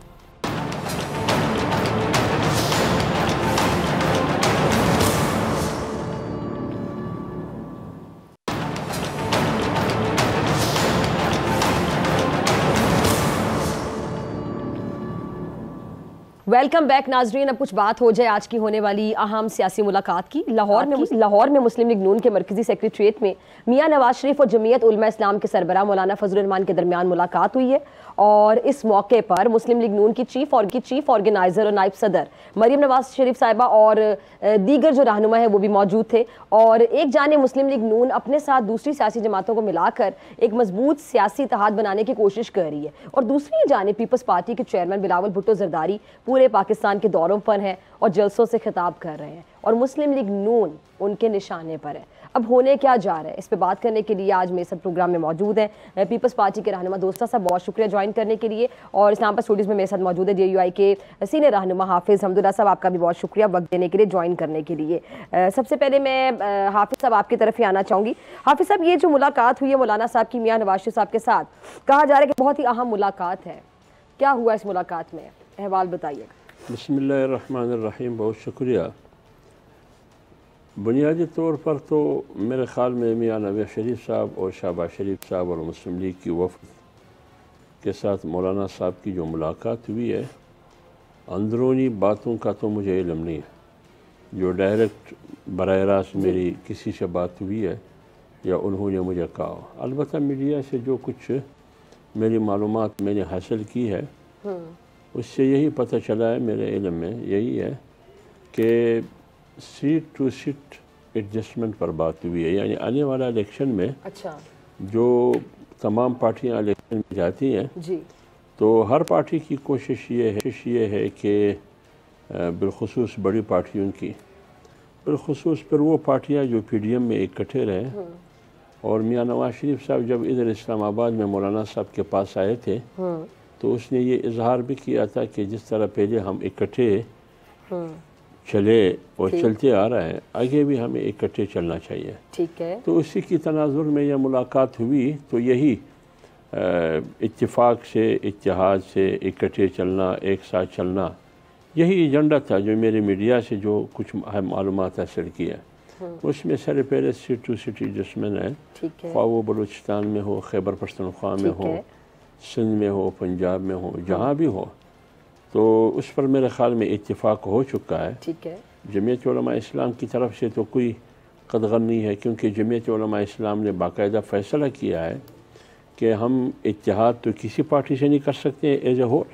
वेलकम बैक नाजरीन। अब कुछ बात हो जाए आज की होने वाली अहम सियासी मुलाकात की। लाहौर में मुस्लिम लीग नून के मरकजी सेक्रेटरीट में मियां नवाज शरीफ और जमीयत उलमा इस्लाम के सरबराह मौलाना फजलुर रहमान के दरमियान मुलाकात हुई है और इस मौके पर मुस्लिम लीग नून की चीफ ऑर्गेनाइजर और नायब सदर मरियम नवाज शरीफ साहिबा और दीगर जो रहनुमा है वो भी मौजूद थे। और एक जाने मुस्लिम लीग नून अपने साथ दूसरी सियासी जमातों को मिलाकर एक मजबूत सियासी इत्तेहाद बनाने की कोशिश कर रही है और दूसरी जाने पीपल्स पार्टी के चेयरमैन बिलावल भुट्टो जरदारी पूरे पाकिस्तान के दौरों पर हैं और जलसों से खिताब कर रहे हैं और मुस्लिम लीग नून उनके निशाने पर है। अब होने क्या जा रहा है, इस पे बात करने के लिए आज मेरे साथ प्रोग्राम में मौजूद है पीपल्स पार्टी के रहनुमा दोस्ता साहब, बहुत शुक्रिया ज्वाइन करने के लिए। और इस्लामाबाद स्टूडियोज में मेरे साथ मौजूद है JUI के सीनियर रहनुमा हाफिज़ हमदुल्ला साहब, आपका भी बहुत शुक्रिया वक्त देने के लिए, ज्वाइन करने के लिए। सबसे पहले मैं हाफिज़ साहब आपकी तरफ ही आना चाहूँगी। हाफिज़ साहब, ये जो मुलाकात हुई है मौलाना साहब की मियां नवाज शरीफ साहब के साथ, कहा जा रहा है कि बहुत ही अहम मुलाकात है, क्या हुआ इस मुलाकात में, अहवाल बताइएगा। बिस्मिल्लाहिर्रहमानिर्रहीम। बहुत शुक्रिया। बुनियादी तौर पर तो मेरे ख़्याल में मियां नवाज शरीफ साहब और शहबाज शरीफ साहब और मुस्लिम लीग की वफ़द के साथ मौलाना साहब की जो मुलाकात हुई है, अंदरूनी बातों का तो मुझे इल्म नहीं है। जो डायरेक्ट बराह रास्त मेरी किसी से बात हुई है या उन्होंने मुझे कहा, अलबत्ता मीडिया से जो कुछ मेरी मालूमात मैंने हासिल की है उससे यही पता चला है, मेरे इल्म में यही है कि सीट टू सीट एडजस्टमेंट पर बात हुई है। यानी आने वाला इलेक्शन में जो तमाम पार्टियां इलेक्शन में जाती हैं तो हर पार्टी की कोशिश ये है कि बिलखुसूस बड़ी पार्टियों की, बिलखुसूस पर वो पार्टियां जो PDM में इकट्ठे रहें। और मियां नवाज शरीफ साहब जब इधर इस्लामाबाद में मौलाना साहब के पास आए थे तो उसने ये इजहार भी किया था कि जिस तरह पहले हम इकट्ठे चले और चलते आ रहे हैं, आगे भी हमें इकट्ठे चलना चाहिए। ठीक है। तो उसी की तनाजुर में यह मुलाकात हुई तो यही इत्तेफाक से, इत्तेहाद से, इकट्ठे चलना, एक साथ चलना, यही एजेंडा था जो मेरे मीडिया से जो कुछ मालूमात हासिल की है। उसमें सर पहले सीट टू सीट एडजस्टमेंट है, ख्वाह वो बलूचिस्तान में हो, खैबर पख्तूनख्वा में हो, सिंध में हो, पंजाब में हो, जहाँ भी हो, तो उस पर मेरे ख़्याल में इत्तेफाक हो चुका है। ठीक है। जमीयत उलमा इस्लाम की तरफ से तो कोई कदगन नहीं है, क्योंकि जमीयत उलमा इस्लाम ने बाकायदा फ़ैसला किया है कि हम इत्तेहाद तो किसी पार्टी से नहीं कर सकते एज ए होल,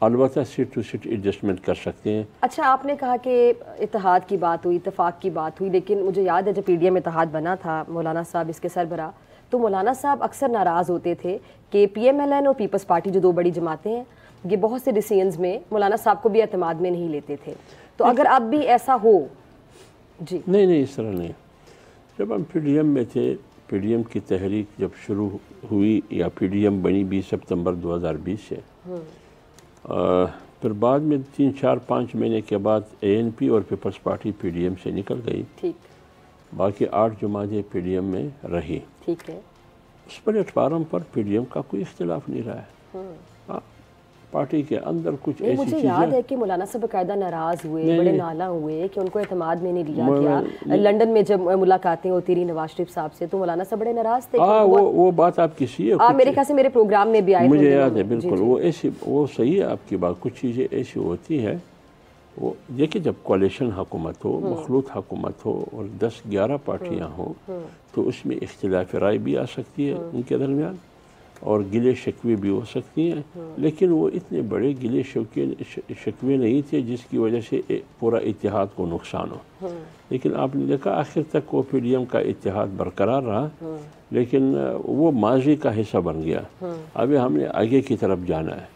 अलबत्ता सीट टू सीट एडजस्टमेंट कर सकते हैं। अच्छा, आपने कहा कि इत्तेहाद की बात हुई, इत्तेफाक की बात हुई, लेकिन मुझे याद है जब पीडीएम इत्तेहाद बना था, मौलाना साहब इसके सरबराह, तो मौलाना साहब अक्सर नाराज़ होते थे कि पीएमएलएन और पीपल्स पार्टी जो दो बड़ी जमातें हैं, ये बहुत से डिसीजंस में मौलाना साहब को भी एतमाद में नहीं लेते थे। तो अगर अब भी ऐसा हो जी। नहीं, इस तरह नहीं। जब हम पीडीएम में थे, पीडीएम की तहरीक जब शुरू हुई या पीडीएम बनी 20 सितंबर 2020 से, फिर बाद में 3-4-5 महीने के बाद एएनपी और पीपल्स पार्टी पीडीएम से निकल गई। ठीक। बाकी 8 जमातें पीडीएम में रही। ठीक है। उस प्लेटफार्म पर पीडीएम का कोई इख्तिलाफ नहीं रहा है। हाँ, पार्टी के अंदर कुछ ऐसी मुझे याद है कि मौलाना साहब बाकायदा नाराज हुए, बड़े नाला हुए कि उनको एतमाद में नहीं लिया गया। लंदन में जब मुलाकातें होती रही नवाज शरीफ साहब से, तो मौलाना साहब बड़े नाराज थे। वो बात आप किसी है, मेरे ख्याल से मेरे प्रोग्राम में भी आए, मुझे याद है बिल्कुल। वो ऐसी, वो सही है आपकी बात। कुछ चीज़ें ऐसी होती है, वो देखिए जब कोalition हुकूमत हो, मखलूत हुकूमत हो और 10-11 पार्टियाँ हों, तो उसमें इख्तिलाफ राय भी आ सकती है उनके दरमियान और गिले शिकवे भी हो सकती हैं। लेकिन वो इतने बड़े गिले शिकवे नहीं थे जिसकी वजह से पूरा इत्तेहाद को नुकसान हो। लेकिन आपने देखा आखिर तक वो पीडीएम का इत्तेहाद बरकरार रहा, लेकिन वो माजी का हिस्सा बन गया। अभी हमने आगे की तरफ जाना है।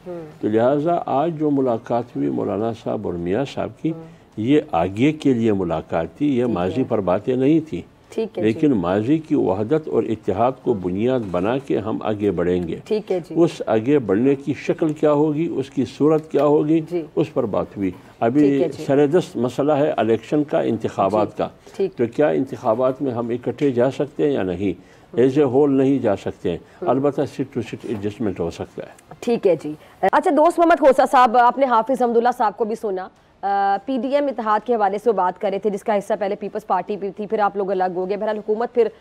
तो लिहाजा आज जो मुलाकात हुई मौलाना साहब और मियाँ साहब की, ये आगे के लिए मुलाकात थी, ये माजी पर बातें नहीं थी। लेकिन माजी की वहदत और इत्तेहाद को बुनियाद बना के हम आगे बढ़ेंगे। ठीक है जी। उस आगे बढ़ने की शक्ल क्या होगी, उसकी सूरत क्या होगी, उस पर बात हुई। अभी सरदस्त मसला है इलेक्शन का, इंतखाबात का। तो क्या इंतखाबात में हम इकट्ठे जा सकते हैं या नहीं? एज ए होल नहीं जा सकते हैं, अलबत्ता सीट टू सीट एडजस्टमेंट हो सकता है। ठीक है जी। अच्छा, दोस्त मोहम्मद खोसा साहब, आपने हाफिज हमदुल्ला साहब को भी सुना, पीडीएम इत्तेहाद के हवाले से वो बात कर रहे थे, जिसका हिस्सा पहले पीपल्स पार्टी भी थी, फिर आप लोग अलग हो गए। बहरहाल हुकूमत फिर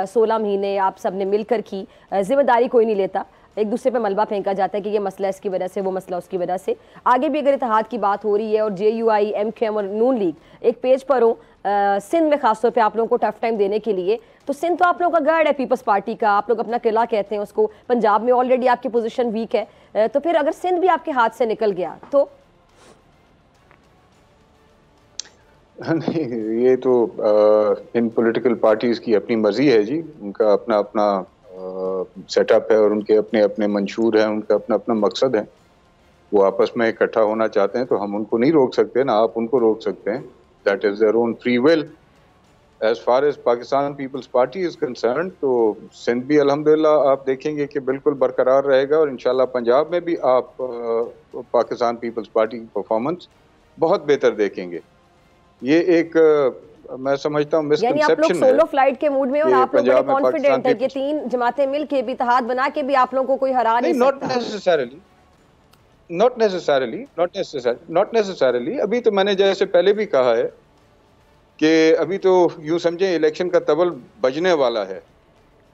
16 महीने आप सब ने मिलकर की, जिम्मेदारी कोई नहीं लेता, एक दूसरे पे मलबा फेंका जाता है कि ये मसला इसकी वजह से, वो मसला उसकी वजह से। आगे भी अगर इत्तेहाद की बात हो रही है और JUI, MQM और नून लीग एक पेज पर हो, सिंध में खासतौर पे आप लोगों को टफ टाइम देने के लिए, तो सिंध तो आप लोगों का गढ़ है पीपल्स पार्टी का, आप लोग अपना किला कहते हैं उसको। पंजाब में ऑलरेडी आपकी पोजीशन वीक है, तो फिर अगर सिंध भी आपके हाथ से निकल गया तो? नहीं, ये तो इन पॉलिटिकल पार्टीज की अपनी मर्जी है जी, उनका अपना अपना सेटअप है और उनके अपने अपने मंशूर हैं, उनका अपना अपना मकसद है। वो आपस में इकट्ठा होना चाहते हैं तो हम उनको नहीं रोक सकते, ना आप उनको रोक सकते हैं। That is their own free will. As far as Pakistan Peoples Party is concern, तो सिंध भी अल्हम्दुलिल्लाह आप देखेंगे कि बिल्कुल बरकरार रहेगा और इंशाल्लाह पंजाब में भी आप पाकिस्तान पीपल्स पार्टी की परफॉर्मेंस बहुत बेहतर देखेंगे। ये एक मैं समझता हूँ मिसकंसेप्शन है। आप लोग सोलो फ्लाइट के मूड में और आप लोग बड़े कॉन्फिडेंट है कि 3 जमातें मिलके भी इत्तेहाद बना के भी आप लोगों को कोई हरा नहीं सकता। Not necessarily. अभी तो मैंने जैसे पहले भी कहा है कि अभी तो यूं समझे इलेक्शन का तबल बजने वाला है।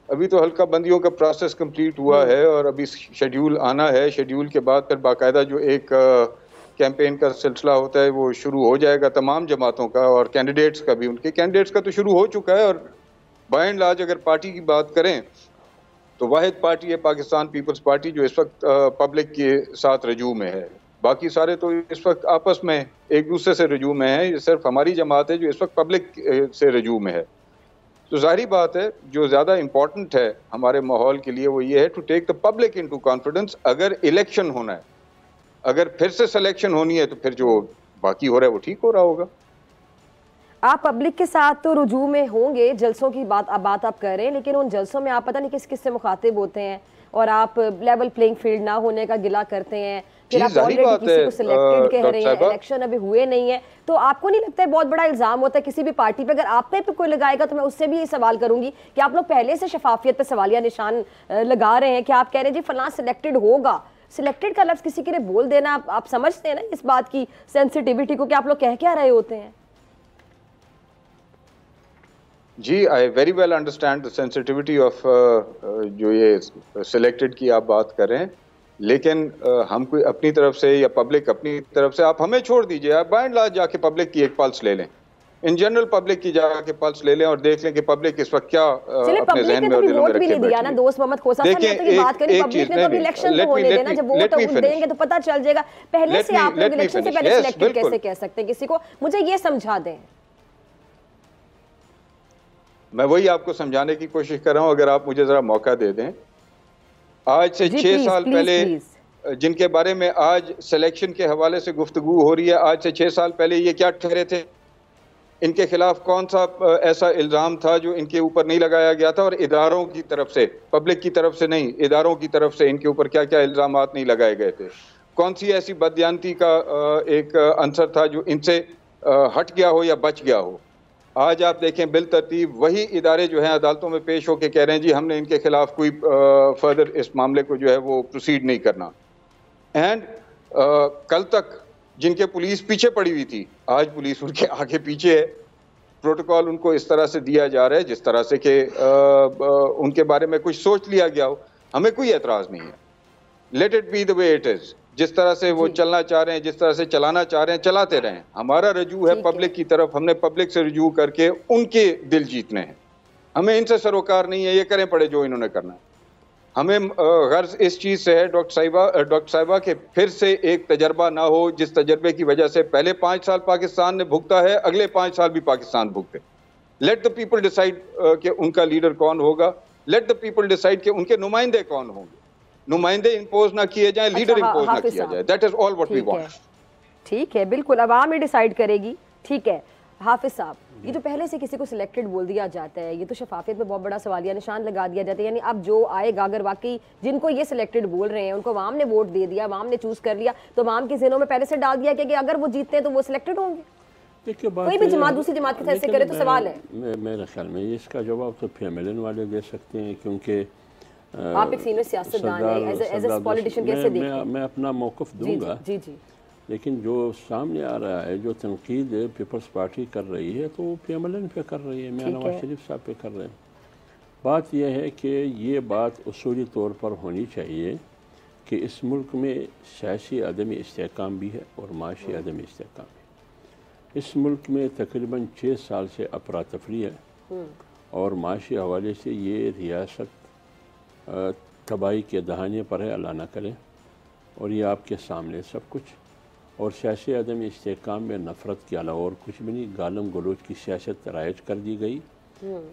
अभी तो हल्का बंदियों का प्रोसेस कंप्लीट हुआ है और अभी शेड्यूल आना है। शेड्यूल के बाद फिर बाकायदा जो एक कैंपेन का सिलसिला होता है वो शुरू हो जाएगा तमाम जमातों का और कैंडिडेट्स का भी। उनके कैंडिडेट्स का तो शुरू हो चुका है और बाय एंड लार्ज अगर पार्टी की बात करें तो वाहिद पार्टी है पाकिस्तान पीपल्स पार्टी जो इस वक्त पब्लिक के साथ रजू में है। बाकी सारे तो इस वक्त आपस में एक दूसरे से रजू में है। ये सिर्फ हमारी जमात है जो इस वक्त पब्लिक से रजू में है। तो जाहिर बात है जो ज़्यादा इम्पोर्टेंट है हमारे माहौल के लिए वो ये है to take the public into confidence. अगर इलेक्शन होना है, अगर फिर से सिलेक्शन होनी है तो फिर जो बाकी हो रहा है वो ठीक हो रहा होगा। आप पब्लिक के साथ तो रुजू में होंगे, जलसों की बात आप कर रहे हैं, लेकिन उन जलसों में आप पता नहीं किस किस से मुखातिब होते हैं और आप लेवल प्लेइंग फील्ड ना होने का गिला करते हैं। फिर आप ऑलरेडी किसी को सिलेक्टेड कह रहे हैं, इलेक्शन अभी हुए नहीं है, तो आपको नहीं लगता है बहुत बड़ा इल्जाम होता है किसी भी पार्टी पे? अगर आप पे कोई लगाएगा तो मैं उससे भी ये सवाल करूंगी कि आप लोग पहले से शफाफियत पे सवालिया निशान लगा रहे हैं कि आप कह रहे हैं जी फलां सिलेक्टेड होगा। सिलेक्टेड का लफ्ज किसी के लिए बोल देना, आप समझते हैं ना इस बात की सेंसिटिविटी को कि आप लोग कह क्या रहे होते हैं? जी, I very well understand the sensitivity of जो ये सिलेक्टेड की आप बात कर रहे हैं, लेकिन हम कोई अपनी तरफ से या पब्लिक अपनी तरफ से, आप हमें छोड़ दीजिए, आप बाय एंड लार्ज जाके पब्लिक की एक पल्स ले लें। इन जनरल पब्लिक की जाकर के पल्स ले लें और देख लें कि पब्लिक इस वक्त क्या अपने जहन में और दिलों में रखे बैठी है। दोस्त मोहम्मद खोसा साहब ने तो ये बात करी, पब्लिक ने तो इलेक्शन तो होने देना, जब वोट देंगे तो पता चल जाएगा। पहले से आप लोग इलेक्शन से पहले सिलेक्टेड कैसे कह सकते हैं किसी को, मुझे ये समझा दें। मैं वही आपको समझाने की कोशिश कर रहा हूं, अगर आप मुझे जरा मौका दे दें। आज से 6 साल पहले जिनके बारे में आज सिलेक्शन के हवाले से गुफ्तगू हो रही है, आज से 6 साल पहले ये क्या ठहरे थे? इनके खिलाफ कौन सा ऐसा इल्ज़ाम था जो इनके ऊपर नहीं लगाया गया था? और इदारों की तरफ से, पब्लिक की तरफ से नहीं, इदारों की तरफ से इनके ऊपर क्या क्या इल्ज़ामात नहीं लगाए गए थे? कौन सी ऐसी बददियानती का एक अंसर था जो इनसे हट गया हो या बच गया हो? आज आप देखें बिल तरतीब वही इदारे जो हैं अदालतों में पेश होकर कह रहे हैं जी हमने इनके खिलाफ कोई फर्दर इस मामले को जो है वो प्रोसीड नहीं करना। एंड कल तक जिनके पुलिस पीछे पड़ी हुई थी, आज पुलिस उनके आगे पीछे है। प्रोटोकॉल उनको इस तरह से दिया जा रहा है जिस तरह से कि उनके बारे में कुछ सोच लिया गया हो। हमें कोई एतराज़ नहीं है, let it be the way it is. जिस तरह से वो चलना चाह रहे हैं, जिस तरह से चलाना चाह रहे हैं, चलाते रहें। हमारा रजू है पब्लिक की तरफ, हमने पब्लिक से रजू करके उनके दिल जीतने हैं। हमें इनसे सरोकार नहीं है, ये करें पड़े जो इन्होंने करना है। हमें गर्ज इस चीज़ से है डॉक्टर साहिबा के फिर से एक तजर्बा ना हो जिस तजर्बे की वजह से पहले 5 साल पाकिस्तान ने भुगता है, अगले 5 साल भी पाकिस्तान भुगते। लेट द पीपल डिसाइड कि उनका लीडर कौन होगा, लेट द पीपल डिसाइड कि उनके नुमाइंदे कौन होंगे। नुमाइंदे इंपोज ना किए जाए, लीडर इंपोज ना किया जाए। That is all what we want. ठीक है, बिल्कुल अवाम ही डिसाइड करेगी। ठीक है हाफिज साहब, ये जो पहले से किसी को सिलेक्टेड बोल दिया जाता है, ये तो शफाफियत पे बहुत बड़ा सवालिया निशान लगा दिया जाता है। यानी अब जो आएगा, अगर वाकई जिनको ये सिलेक्टेड बोल रहे हैं उनको अवाम ने वोट दे दिया, अवाम ने चूज कर लिया, तो अवाम के ज़हनों में पहले से डाल दिया कि अगर वो जीतते हैं तो वो सिलेक्टेड होंगे। कोई भी जमात दूसरी जमात के साथ से करे तो सवाल है। मेरे ख्याल में इसका जवाब तो PMLN वाले दे सकते हैं, क्योंकि आप एक सीनियर सियासतदान हैं, एज ए पॉलिटिशियन कैसे देखते हैं? मैं अपना मौक़िफ़ दूंगा, जी। लेकिन जो सामने आ रहा है, जो तनकीद पीपल्स पार्टी कर रही है, तो PMLN पे कर रही है, मियां नवाज शरीफ साहब पे कर रहे हैं। बात यह है कि ये बात उसूली तौर पर होनी चाहिए कि इस मुल्क में सियासी अदम इस्तेहकाम भी है और माशी अदम इस्तेहकाम है। इस मुल्क में तकरीबन 6 साल से अफरा तफरी है और माशी हवाले से ये रियासत तबाही के दहाने पर है, अल्लाह ना करे। और ये आपके सामने सब कुछ, और सियासी अदम इस्तेहकाम में नफ़रत के अलावा और कुछ भी नहीं, गालम गलोच की सियासत राइज कर दी गई।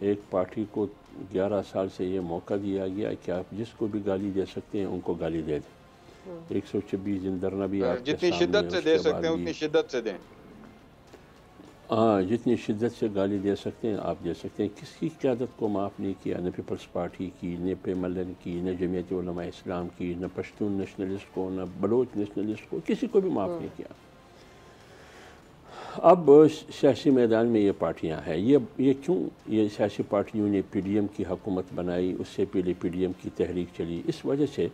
एक पार्टी को 11 साल से ये मौका दिया गया कि आप जिसको भी गाली दे सकते हैं उनको गाली दे दें। 126 दिन धरना भी आप जितनी शिद्दत से दे सकते हैं उतनी शिद्दत से दें। हाँ, जितनी शिद्दत से गाली दे सकते हैं आप दे सकते हैं। किसकी क़यादत को माफ़ नहीं किया, न पीपल्स पार्टी की, न PMLN की, न जमीयत उलमा इस्लाम की, न पश्तून नेशनलिस्ट को, न बलोच नेशनलिस्ट को, किसी को भी माफ़ नहीं किया। अब सियासी मैदान में ये पार्टियां हैं, ये क्यों ये सियासी पार्टियों ने PDM की हुकूमत बनाई, उससे पहले PDM की तहरीक चली, इस वजह से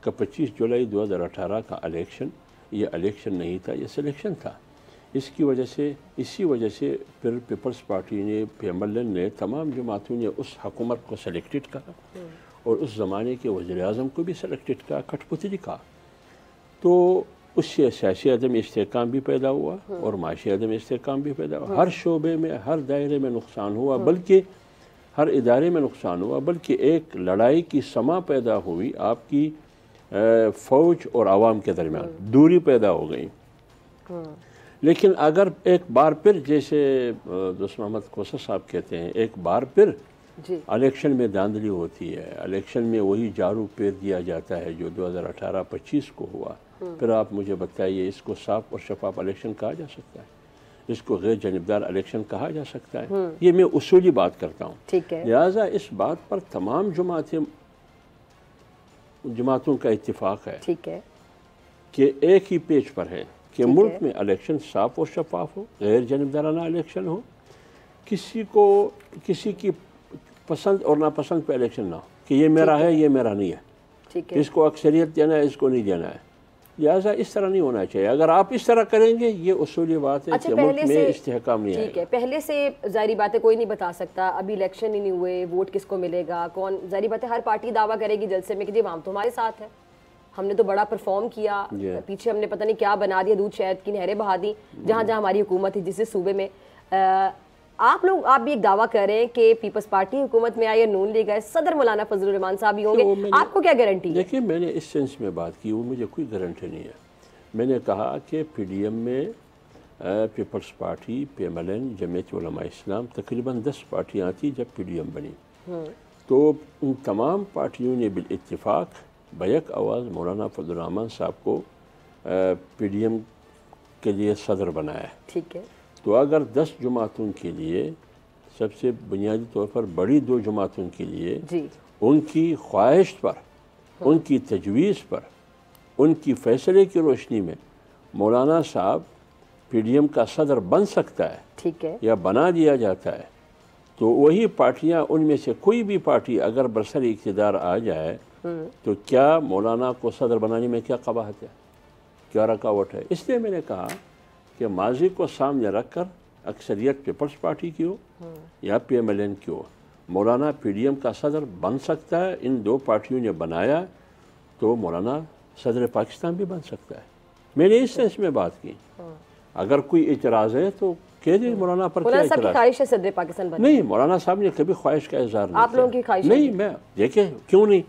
कि 25 जुलाई 2018 का इलेक्शन ये इलेक्शन नहीं था, ये सिलेक्शन था। इसकी वजह से, इसी वजह से फिर पीपल्स पार्टी ने, PMLN ने, तमाम जमातों ने उस हुकूमत को सेलेक्टेड कहा और उस ज़माने के वज़ीर-ए-आज़म को भी सेलेक्टेड कहा, कठपुतली कहा। तो उससे सियासी अदम इस्तेहकाम भी पैदा हुआ और माशी अदम इस्तेहकाम भी पैदा हुआ। हर शोबे में, हर दायरे में नुकसान हुआ, बल्कि हर इदारे में नुकसान हुआ, बल्कि एक लड़ाई की समा पैदा हुई आपकी फ़ौज और आवाम के दरमियान, दूरी पैदा हो गई। लेकिन अगर एक बार फिर, जैसे दोस्त मोहम्मद खोसा साहब कहते हैं, एक बार फिर इलेक्शन में धांधली होती है, इलेक्शन में वही जारू पेर दिया जाता है जो 2018-25 को हुआ, फिर आप मुझे बताइए इसको साफ और शफाफ इलेक्शन कहा जा सकता है? इसको गैर जानिबदार इलेक्शन कहा जा सकता है? ये मैं उसूली बात करता हूँ। लिहाजा इस बात पर तमाम जमातों का इत्तिफाक है कि एक ही पेज पर है कि मुल्क में इलेक्शन साफ और शफाफ हो, गैर जानिबदाराना इलेक्शन हो, किसी की पसंद और नापसंद पे इलेक्शन ना हो कि ये मेरा है, ये मेरा नहीं है, इसको अक्सरियत देना है, इसको नहीं देना है। लिहाजा इस तरह नहीं होना चाहिए। अगर आप इस तरह करेंगे, ये उसूली बात है कि मुल्क में इस्तेहकाम नहीं आएगा। ठीक है, पहले से जाहिर बात है कोई नहीं बता सकता, अभी इलेक्शन ही नहीं हुए, वोट किसको मिलेगा, कौन, जाहिर बात है हर पार्टी दावा करेगी जलसे में कि जी आवाम तो हमारे साथ है, हमने तो बड़ा परफॉर्म किया, पीछे हमने पता नहीं क्या बना दिया, दूध शहद की नहरें बहा दी जहाँ जहाँ हमारी हुकूमत थी जिस सूबे में। आप भी एक दावा कर रहे हैं कि पीपल्स पार्टी हुकूमत में आई है, नून लीग है, सदर मौलाना फजलुर रहमान साहब भी होंगे, आपको क्या गारंटी है? देखिए, मैंने इस सेंस में बात की, वो मुझे कोई गारंटी नहीं है। मैंने कहा कि PDM में peoples party, PMLN, Jamiat Ulama इस्लाम, तकरीबन 10 पार्टियाँ थी जब PDM बनी। तो उन तमाम पार्टियों ने बिल इत्तिफाक बैक आवाज़ मौलाना फजलुर रहमान साहब को PDM के लिए सदर बनाया। ठीक है। तो अगर 10 जमातों के लिए, सबसे बुनियादी तौर पर बड़ी 2 जमातों के लिए जी, उनकी ख्वाहिश पर, उनकी तजवीज़ पर, उनकी फ़ैसले की रोशनी में मौलाना साहब PDM का सदर बन सकता है, ठीक है, या बना दिया जाता है, तो वही पार्टियां, उनमें से कोई भी पार्टी अगर बरसर इक़्तिदार आ जाए तो क्या मौलाना को सदर बनाने में क्या कबाहत है, क्या रुकावट है? इसलिए मैंने कहा कि माजी को सामने रखकर अक्सरियत पीपल्स पार्टी की हो या PMLN की हो, मौलाना PDM का सदर बन सकता है। इन 2 पार्टियों ने बनाया तो मौलाना सदर पाकिस्तान भी बन सकता है। मैंने इस सेंस में बात की। अगर कोई इतराज़ है तो कह दे मौलाना पर, क्या इतराज़? ख्वाहिश है सदर पाकिस्तान बनने? नहीं, मौलाना साहब ने कभी ख्वाहिश का इज़हार नहीं। आप लोगों की ख्वाहिश नहीं, मैं देखिए क्यों नहीं,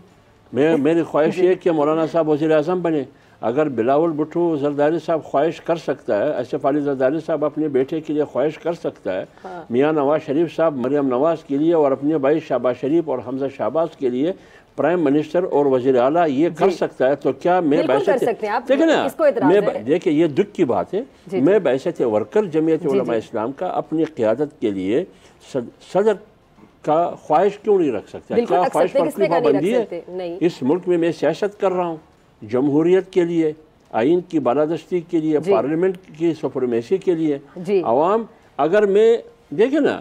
मेरी ख्वाहिश है कि मौलाना साहब वज़ीर आज़म बने। अगर बिलावल भुट्टो जरदारी साहब ख्वाहिश कर सकता है, असफ अली जरदारी साहब अपने बेटे के लिए ख्वाहिश कर सकता है, मियाँ नवाज शरीफ साहब मरियम नवाज के लिए और अपने भाई शहबाज शरीफ और हमजा शहबाज के लिए प्राइम मिनिस्टर और वज़ीर आला ये कर सकता है, तो क्या मैं बैशत, देखिए ना, मैं देखिए ये दुख की बात है, मैं बैशत वर्कर जमीयत उलमा इस्लाम का अपनी क़ियादत के लिए सदर का ख्वाहिश क्यों नहीं रख सकता? क्या ख्वाहिश पर कोई पाबंदी है? इस मुल्क में मैं सियासत कर रहा हूँ जमहूरियत के लिए, आइन की बालादस्ती के लिए, पार्लियामेंट की सुपरमेसी के लिए। आवाम, अगर मैं देखे ना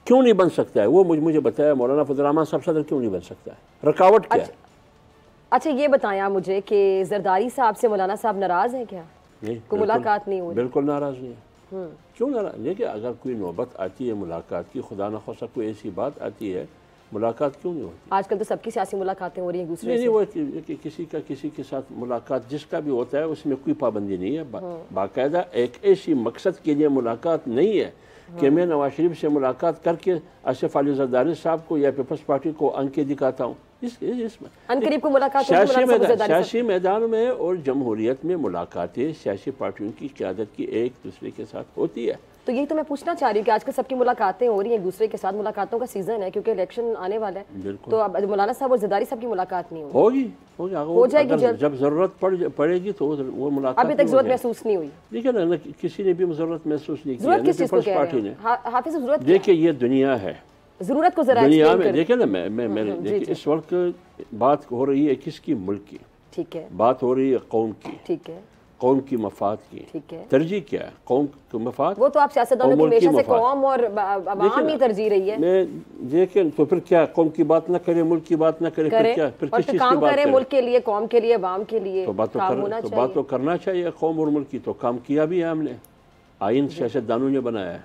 क्यों नहीं बन सकता है, वो मुझे बताया मौलाना फजलुर रहमान साहब सदर क्यों नहीं बन सकता है, रुकावट क्या है? अच्छा ये बताएं आप मुझे कि जरदारी साहब से मौलाना साहब नाराज हैं क्या? नहीं, कोई मुलाकात नहीं हुई? बिल्कुल नाराज नहीं है। क्यों नाराज? देखिए, अगर कोई नौबत आती है मुलाकात की, खुदा न खास्ता कोई ऐसी बात आती है, मुलाकात क्यों नहीं होती? आजकल तो सबकी सियासी मुलाकातें हो रही हैं दूसरे से। नहीं, वो किसी के साथ मुलाकात जिसका भी होता है उसमें कोई पाबंदी नहीं है। बाकायदा एक ऐसी मकसद के लिए मुलाकात नहीं है कि मैं नवाज शरीफ से मुलाकात करके असफ अली जरदारी साहब को या पीपल्स पार्टी को अंके दिखाता हूँ। इसमें को मुलाकात सियासी मैदान में और जमहूरियत में मुलाकातें सियासी पार्टियों की क़यादत की एक दूसरे के साथ होती है। तो यही तो मैं पूछना चाह रही हूँ कि आजकल सबकी मुलाकातें हो रही हैं एक दूसरे के साथ, मुलाकातों का सीजन है क्योंकि इलेक्शन आने वाला है। तो अब मौलाना साहब और जरदारी साहब की मुलाकात नहीं होगी, हो जाएगी जब जरूरत पड़ेगी तो वो मुलाकात। अभी तक जरूरत महसूस नहीं हुई? देखिए ना, किसी ने भी जरूरत महसूस नहीं की पीपल्स पार्टी ने। हाफिज, जरूरत देखिए ये दुनिया है, जरूरत को जरा दुनिया में देखिए ना, मैंने देखिए इस वक्त बात हो रही है किसकी? मुल्क की। ठीक है। बात हो रही है कौम की। ठीक है। कौम की मफाद की। ठीक है। तरजीह क्या है? कौम की मफाद। वो तो आप सियासतदानों की हमेशा से कौम और अवाम ही तरजीह रही है। मैं देखिए तो फिर क्या, कौम की बात ना करे, मुल्क की बात ना करे, फिर क्या? फिर किस चीज की बात करें? मुल्क के लिए, कौम के लिए, अवाम के लिए तो बात तो करना चाहिए कौम और मुल्क की। तो काम किया भी है हमने, आइन सियासतदानों ने बनाया है,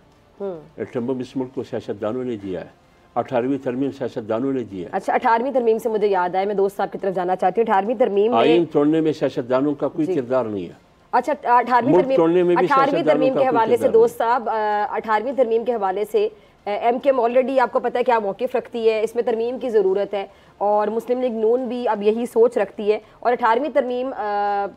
एटम्बम इस मुल्क को सियासतदानों ने दिया है, 18वीं तरमीम सियासतदानों ने दी है। अच्छा, 18वीं तरमीम से मुझे याद आया, मैं दोस्त साहब की तरफ जाना चाहती हूँ। 18वीं तरमीम आइन तोड़ने में सियासतदानों का कोई किरदार नहीं है। अच्छा, 18वीं तरमीम के हवाले से दोस्त साहब, 18वीं तरमीम के हवाले से MKM ऑलरेडी आपको पता है क्या मौक़िफ़ रखती है, इसमें तरमीम की ज़रूरत है और मुस्लिम लीग नून भी अब यही सोच रखती है। और 18वीं तरमीम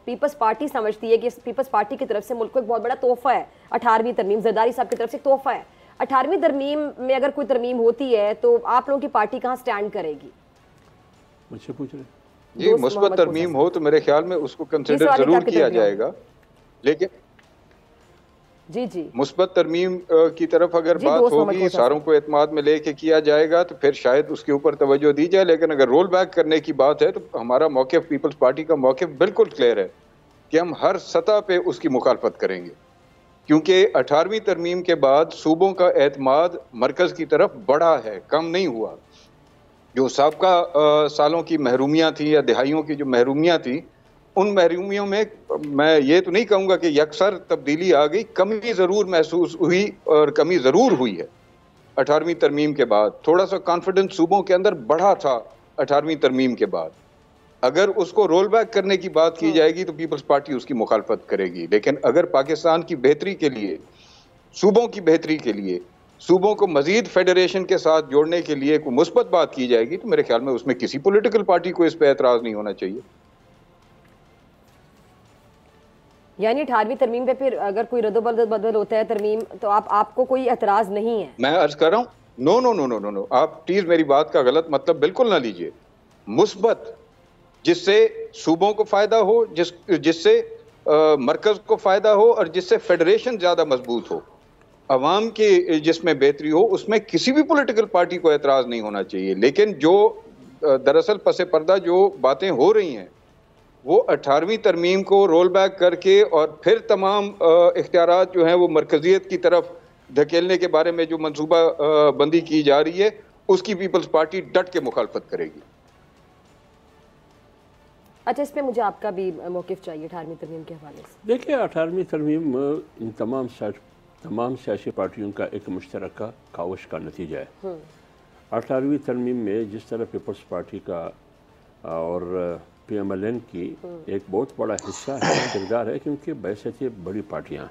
पीपल्स पार्टी समझती है कि पीपल्स पार्टी की तरफ से मुल्क को एक बहुत बड़ा तोहफ़ा है। 18वीं तरमीम जरदारी साहब की तरफ से तोहफ़ा है। 18वीं तरमीम में अगर कोई तरमीम होती है तो आप लोगों की पार्टी कहाँ स्टैंड करेगी? मुझसे पूछ रहे जी, मुस्बत तरमीम हो तो मेरे ख्याल में उसको कंसिडर जरूर किया जाएगा, लेकिन जी मुस्बत तरमीम की तरफ अगर बात होगी, सारों को एतमाद में लेके किया जाएगा तो फिर शायद उसके ऊपर तवज्जो दी जाए। लेकिन अगर रोल बैक करने की बात है तो हमारा मौक़िफ़, पीपल्स पार्टी का मौक़िफ़ बिल्कुल क्लियर है कि हम हर सतह पे उसकी मुखालफत करेंगे, क्योंकि 18वीं तरमीम के बाद सूबों का एतमाद मरकज़ की तरफ बढ़ा है, कम नहीं हुआ। जो साबका सालों की महरूमियाँ थी या दिहाइयों की जो महरूमियाँ थी, उन महरूमियों में मैं ये तो नहीं कहूँगा कि यकसर तब्दीली आ गई, कमी ज़रूर महसूस हुई और कमी ज़रूर हुई है। 18वीं तरमीम के बाद थोड़ा सा कॉन्फिडेंस सूबों के अंदर बढ़ा था 18वीं तरमीम के बाद। अगर उसको रोल बैक करने की बात की जाएगी तो पीपल्स पार्टी उसकी मुखालफत करेगी। लेकिन अगर पाकिस्तान की बेहतरी के लिए सूबों की बेहतरी के लिए, सूबों को मजीद फेडरेशन के साथ जोड़ने के लिए कोई मुस्बत बात की जाएगी तो मेरे ख्याल में उसमें किसी पॉलिटिकल पार्टी को इस पर एतराज नहीं होना चाहिए। यानी 18वीं तरमीम पे फिर अगर कोई रद्द-बदल होता है तरमीम तो आपको कोई एतराज नहीं है? मैं अर्ज कर रहा हूँ no no no no no no, आप प्लीज मेरी बात का गलत मतलब बिल्कुल ना लीजिए। मुस्बत, जिससे सूबों को फायदा हो, जिससे मरकज को फायदा हो और जिससे फेडरेशन ज्यादा मजबूत हो, अवाम की जिसमें बेहतरी हो, उसमें किसी भी पॉलिटिकल पार्टी को एतराज नहीं होना चाहिए। लेकिन जो दरअसल पसे पर्दा जो बातें हो रही हैं वो 18वीं तरमीम को रोल बैक करके और फिर तमाम इख्तियारात जो हैं वो मरकजियत की तरफ धकेलने के बारे में जो मंसूबा बंदी की जा रही है, उसकी पीपल्स पार्टी डट के मुखालफत करेगी। अच्छा, इसमें मुझे आपका भी मौक़िफ़ चाहिए 18वीं तरमीम के हवाले से। देखिए, 18वीं तरमीम इन तमाम सियासी पार्टियों का एक मुश्तरका काविश का नतीजा है। 18वीं तरमीम में जिस तरह पीपल्स पार्टी का और PMLN की एक बहुत बड़ा हिस्सा है, किरदार है, क्योंकि बैसत ये बड़ी पार्टियाँ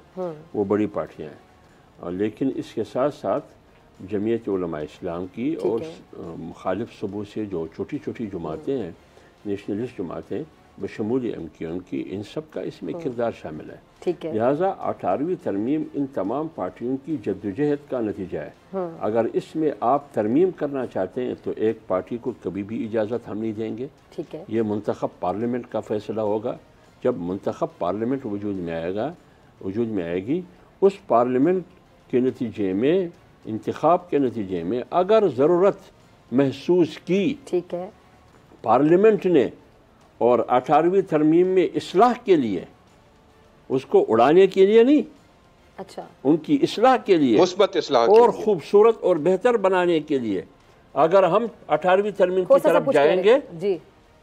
वो बड़ी पार्टियाँ हैं, लेकिन इसके साथ साथ जमीयत उलमा इस्लाम की और मुखालिफ सूबों से जो छोटी छोटी जमातें हैं, नेशनलिस्ट जमातें बशमूल MQM की, इन सब का इसमें किरदार शामिल है। ठीक है। लिहाजा 18वीं तरमीम इन तमाम पार्टियों की जद्दोजहद का नतीजा है। अगर इसमें आप तरमीम करना चाहते हैं तो एक पार्टी को कभी भी इजाज़त हम नहीं देंगे। ठीक है। ये मुंतखब पार्लियामेंट का फैसला होगा। जब मुंतखब पार्लियामेंट वजूद में आएगी, उस पार्लियामेंट के नतीजे में, इंतखाब के नतीजे में अगर ज़रूरत महसूस की, ठीक है, पार्लियामेंट ने और 18वीं तरमीम में इस्लाह के लिए, उसको उड़ाने के लिए नहीं, अच्छा, उनकी इस्लाह के लिए, मुस्बत इस्लाह और खूबसूरत और बेहतर बनाने के लिए अगर हम 18वीं तरमीम की तरफ जाएंगे जी,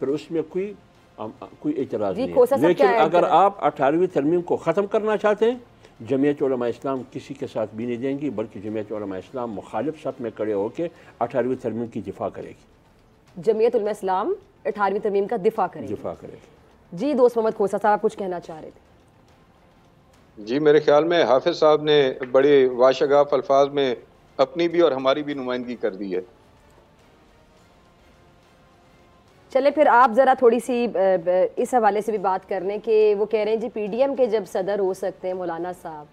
फिर उसमें कोई एतराज़ नहीं है। लेकिन अगर आप 18वीं तरमीम को ख़त्म करना चाहते हैं, जमीयत उलमा इस्लाम किसी के साथ भी नहीं देंगी, बल्कि जमीयत उलमा इस्लाम मुखालिफ सफ में खड़े होकर 18वीं तरमीम की दिफा करेगी। जमीयत उलमा इस्लाम 18वीं तरमीम का दिफा करेगी। जी, दोस्त मोहम्मद खोसा साहब कुछ कहना चाह रहे थे। जी, मेरे ख्याल में हाफिज साहब ने बड़े वाशगाफ अल्फाज में अपनी भी और हमारी भी नुमाइंदगी कर दी है। चले फिर आप ज़रा थोड़ी सी इस हवाले से भी बात कर लें कि वो कह रहे हैं जी PDM के जब सदर हो सकते हैं मौलाना साहब,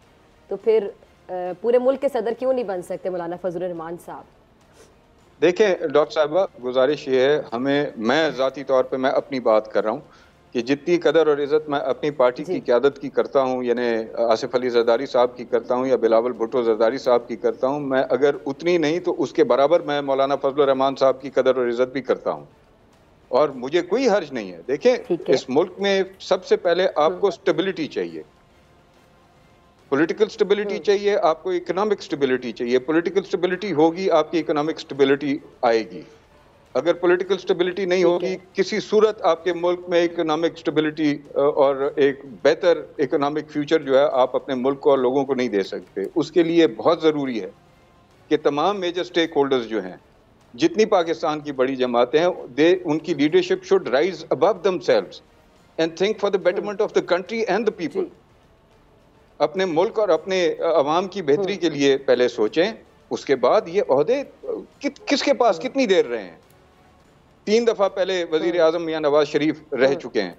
तो फिर पूरे मुल्क के सदर क्यों नहीं बन सकते मौलाना फजल रहमान साहब? देखें डॉक्टर साहबा, गुजारिश ये है हमें, मैं ज़ाती तौर पे मैं अपनी बात कर रहा हूँ कि जितनी कदर और इज़्ज़त मैं अपनी पार्टी की क़यादत की करता हूँ, यानी आसिफ अली ज़रदारी साहब की करता हूँ या बिलावल भुट्टो ज़रदारी साहब की करता हूँ, मैं अगर उतनी नहीं तो उसके बराबर मैं मौलाना फजल रहमान साहब की कदर और इज़्ज़त भी करता हूँ और मुझे कोई हर्ज नहीं है। देखें, इस मुल्क में सबसे पहले आपको स्टेबिलिटी चाहिए, पॉलिटिकल स्टेबिलिटी चाहिए, आपको इकोनॉमिक स्टेबिलिटी चाहिए। पॉलिटिकल स्टेबिलिटी होगी, आपकी इकोनॉमिक स्टेबिलिटी आएगी। अगर पॉलिटिकल स्टेबिलिटी नहीं होगी, किसी सूरत आपके मुल्क में इकोनॉमिक स्टेबिलिटी और एक बेहतर इकोनॉमिक फ्यूचर जो है आप अपने मुल्क को और लोगों को नहीं दे सकते। उसके लिए बहुत ज़रूरी है कि तमाम मेजर स्टेक होल्डर्स जो हैं, जितनी पाकिस्तान की बड़ी जमातें हैं, उनकी leadership should rise above themselves and think for the betterment of the country and the people. अपने मुल्क और अपने अवाम की बेहतरी के लिए पहले सोचें, उसके बाद ये ओहदे किसके पास कितनी देर रहे हैं। 3 दफ़ा पहले वज़ीर आज़म मियां नवाज शरीफ रह चुके हैं,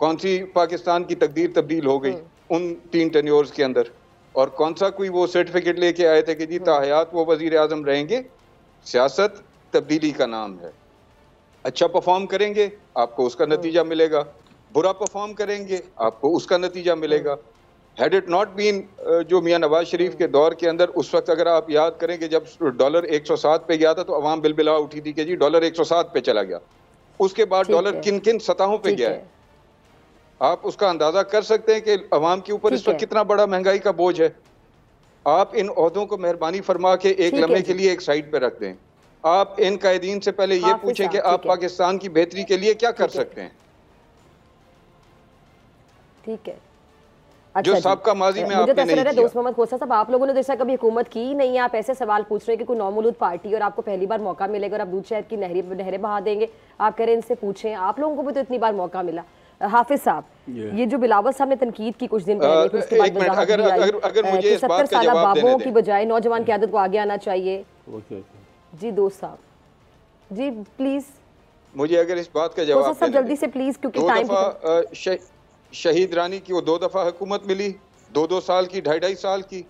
कौन सी पाकिस्तान की तकदीर तब्दील हो गई उन 3 टेन्योर्स के अंदर, और कौन सा कोई वो सर्टिफिकेट लेके आए थे कि जी ताहयात वो वज़ीर आज़म रहेंगे। सियासत तब्दीली का नाम है। अच्छा परफॉर्म करेंगे आपको उसका नतीजा मिलेगा, बुरा परफॉर्म करेंगे आपको उसका नतीजा मिलेगा। हैड इट नॉट बीन जो मियां नवाज शरीफ के दौर के अंदर, उस वक्त अगर आप याद करेंगे जब डॉलर 107 पे गया था तो अवाम बिलबिला उठी थी कि जी डॉलर 107 पे चला गया। उसके बाद डॉलर किन किन सतहों पे गया है, आप उसका अंदाजा कर सकते हैं कि अवाम के ऊपर इस वक्त कितना बड़ा महंगाई का बोझ है। आप इन ओहदों को मेहरबानी फरमा के एक लम्हे के लिए एक साइड पे रख दें। आप इन कायदीन से पहले ये पूछें कि आप पाकिस्तान की बेहतरी के लिए क्या कर सकते हैं। ठीक है, जो सबका माजी में आपने नहीं किया। दोस्त मोहम्मद खोसा साहब, आप लोगों ने जैसा कभी हुकूमत की नहीं, आप ऐसे सवाल पूछ रहे हैं कि कोई नौमौलूद पार्टी और आपको पहली बार मौका मिलेगा और आप दूध शहर की नहरें बहा देंगे। आप कह रहे हैं इनसे पूछें, आप लोगों को भी तो इतनी बार मौका मिला। हाफिज साहब, ये जो बिलावल साहब ने तनकीद की कुछ दिन पहले, फिर उसके बाद वजाहत भी आई कि 70 साल बाबों की बजाय नौजवान क़यादत को आगे आना चाहिए। जी दोस्त साहब, जी प्लीज मुझे अगर इस बात का जवाब सब जल्दी से प्लीज, क्योंकि टाइम शहीद रानी की वो 2 दफा हुकूमत मिली, 2-2 साल की, 2.5 साल की,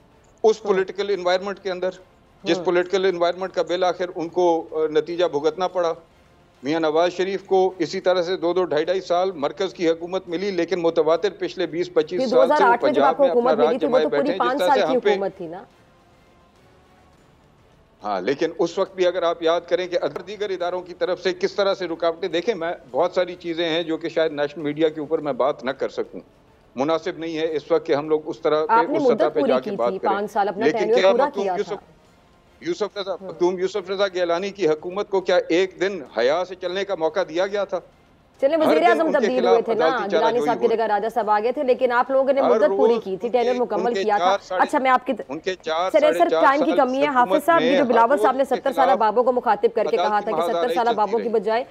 उस पॉलिटिकल एनवायरनमेंट के अंदर, जिस पॉलिटिकल एनवायरनमेंट का बिल आखिर उनको नतीजा भुगतना पड़ा। मियां नवाज शरीफ को इसी तरह से 2-2, 2.5 साल मरकज की हुकूमत मिली, लेकिन मुतवातिर पिछले 20-25 साल से वो पंजाब में अपना राज जमाए बैठे हैं, जिस तरह से हम पे थी ना। हाँ, लेकिन उस वक्त भी अगर आप याद करें कि अगर दीगर इदारों की तरफ से किस तरह से रुकावटें, देखें मैं बहुत सारी चीज़ें हैं जो कि शायद नेशनल मीडिया के ऊपर मैं बात न कर सकूं, मुनासिब नहीं है इस वक्त कि हम लोग उस तरह पे उस सतह पे जाके बात करें। लेकिन क्या यूसुफ रजा गिलानी की हुकूमत को क्या एक दिन हया से चलने का मौका दिया गया था? चले वज़ीर आज़म तब्दील हुए थे ना, गिलानी साहब की जगह राजा साहब आ गए थे, लेकिन आप लोगों ने मुद्दत पूरी की थी, टेन्योर मुकम्मल किया था। अच्छा, मैं आपकी सर टाइम की कमी है। हाफिज साहब, ये जो बिलावल साहब ने 70 साल बाबों को मुखातिब करके कहा था कि 70 साल बाबों की बजाय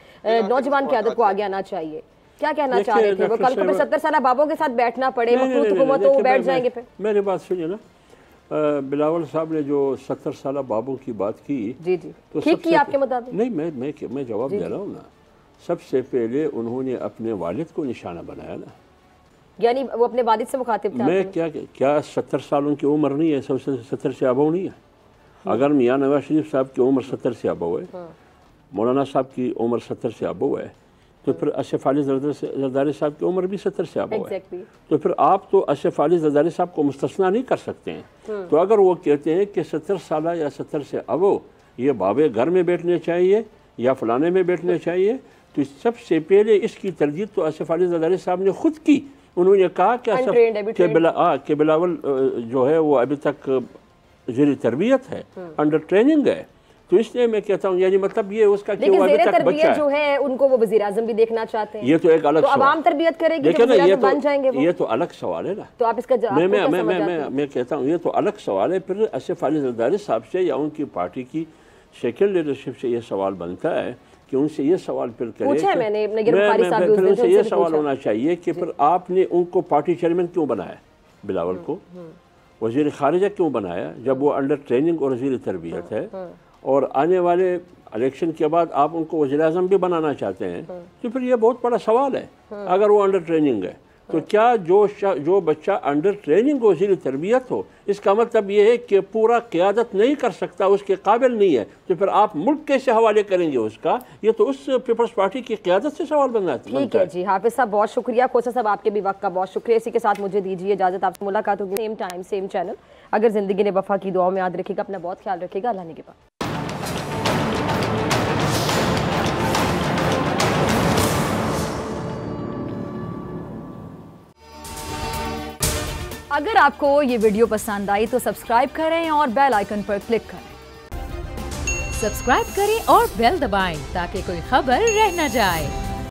नौजवान क़यादत को आगे आना चाहिए, क्या कहना चाह रहे थे वो? कल को 70 साल बाबों के साथ बैठना पड़े, मखलूत हुकूमत तो वो बैठ जाएंगे फिर। मेरी बात सुनिए ना, बिलावल साहब ने जो 70 साल बाबों की बात की, जी जी, तो ठीक की आपके मुताबिक? नहीं, मैं जवाब दे रहा हूँ ना। सबसे पहले उन्होंने अपने वालिद को निशाना बनाया ना, यानी वो अपने वालिद से मुखातिब थे। मैं क्या 70 सालों की उम्र नहीं है, सबसे 70 से अबव नहीं है। अगर मियाँ नवाज शरीफ साहब की उम्र 70 से अबव है, मौलाना साहब की उम्र 70 से अबव है, तो फिर असफ अली जरदारी साहब की उम्र भी 70 से अबव है। तो फिर आप तो असफ अली जरदारी साहब को मुस्तस्ना नहीं कर सकते हैं। तो अगर वो कहते हैं कि 70 साल या 70 से अबव ये बाबे घर में बैठने चाहिए या फलाने में बैठने चाहिए, तो सबसे पहले इसकी तरजीह तो असफ अली जरदारी साहब ने खुद की। उन्होंने कहा कि बिलावल जो है वो अभी तक ज़ेर तरबियत है, अंडर ट्रेनिंग है। तो इसलिए मैं कहता हूँ, यानी मतलब ये उसका कि वो अभी तक बच्चा है, जो है उनको वो वज़ीर आज़म भी देखना चाहते हैं। ये तो एक अलग तो अवाम तरबियत करेगी, बन जाएंगे वो। ये तो अलग सवाल है ना। तो आप इसका मैं कहता हूँ ये तो अलग सवाल है। फिर असफ अली जरदारी साहब से या उनकी पार्टी की सेकंड लीडरशिप से ये सवाल बनता है कि उनसे ये सवाल फिर करें, फिर उनसे ये सवाल होना चाहिए कि फिर आपने उनको पार्टी चेयरमैन क्यों बनाया, बिलावल को वज़ीर ख़ारिजा क्यों बनाया, जब वो अंडर ट्रेनिंग और वज़ीर तरबियत है, और आने वाले इलेक्शन के बाद आप उनको वज़ीर आज़म भी बनाना चाहते हैं। तो फिर ये बहुत बड़ा सवाल है। अगर वो अंडर ट्रेनिंग है तो क्या जो बच्चा अंडर ट्रेनिंग वज़ीर तरबियत हो, इसका मतलब ये है कि पूरा क़यादत नहीं कर सकता, उसके काबिल नहीं है, तो फिर आप मुल्क कैसे हवाले करेंगे उसका? ये तो उस पीपल्स पार्टी की क़यादत से सवाल बनता है। ठीक है जी, हाफिज साहब बहुत शुक्रिया, खोसा साहब आपके भी वक्त का बहुत शुक्रिया। इसी के साथ मुझे दीजिए इजाज़त, आपसे मुलाकात होगी सेम टाइम सेम चैनल। अगर ज़िंदगी ने वफ़ा की, दुआ में याद रखिएगा, अपना बहुत ख्याल रखिएगा। अल्लाह के बाद। अगर आपको ये वीडियो पसंद आई तो सब्सक्राइब करें और बेल आइकन पर क्लिक करें। सब्सक्राइब करें और बेल दबाएं ताकि कोई खबर रह न जाए।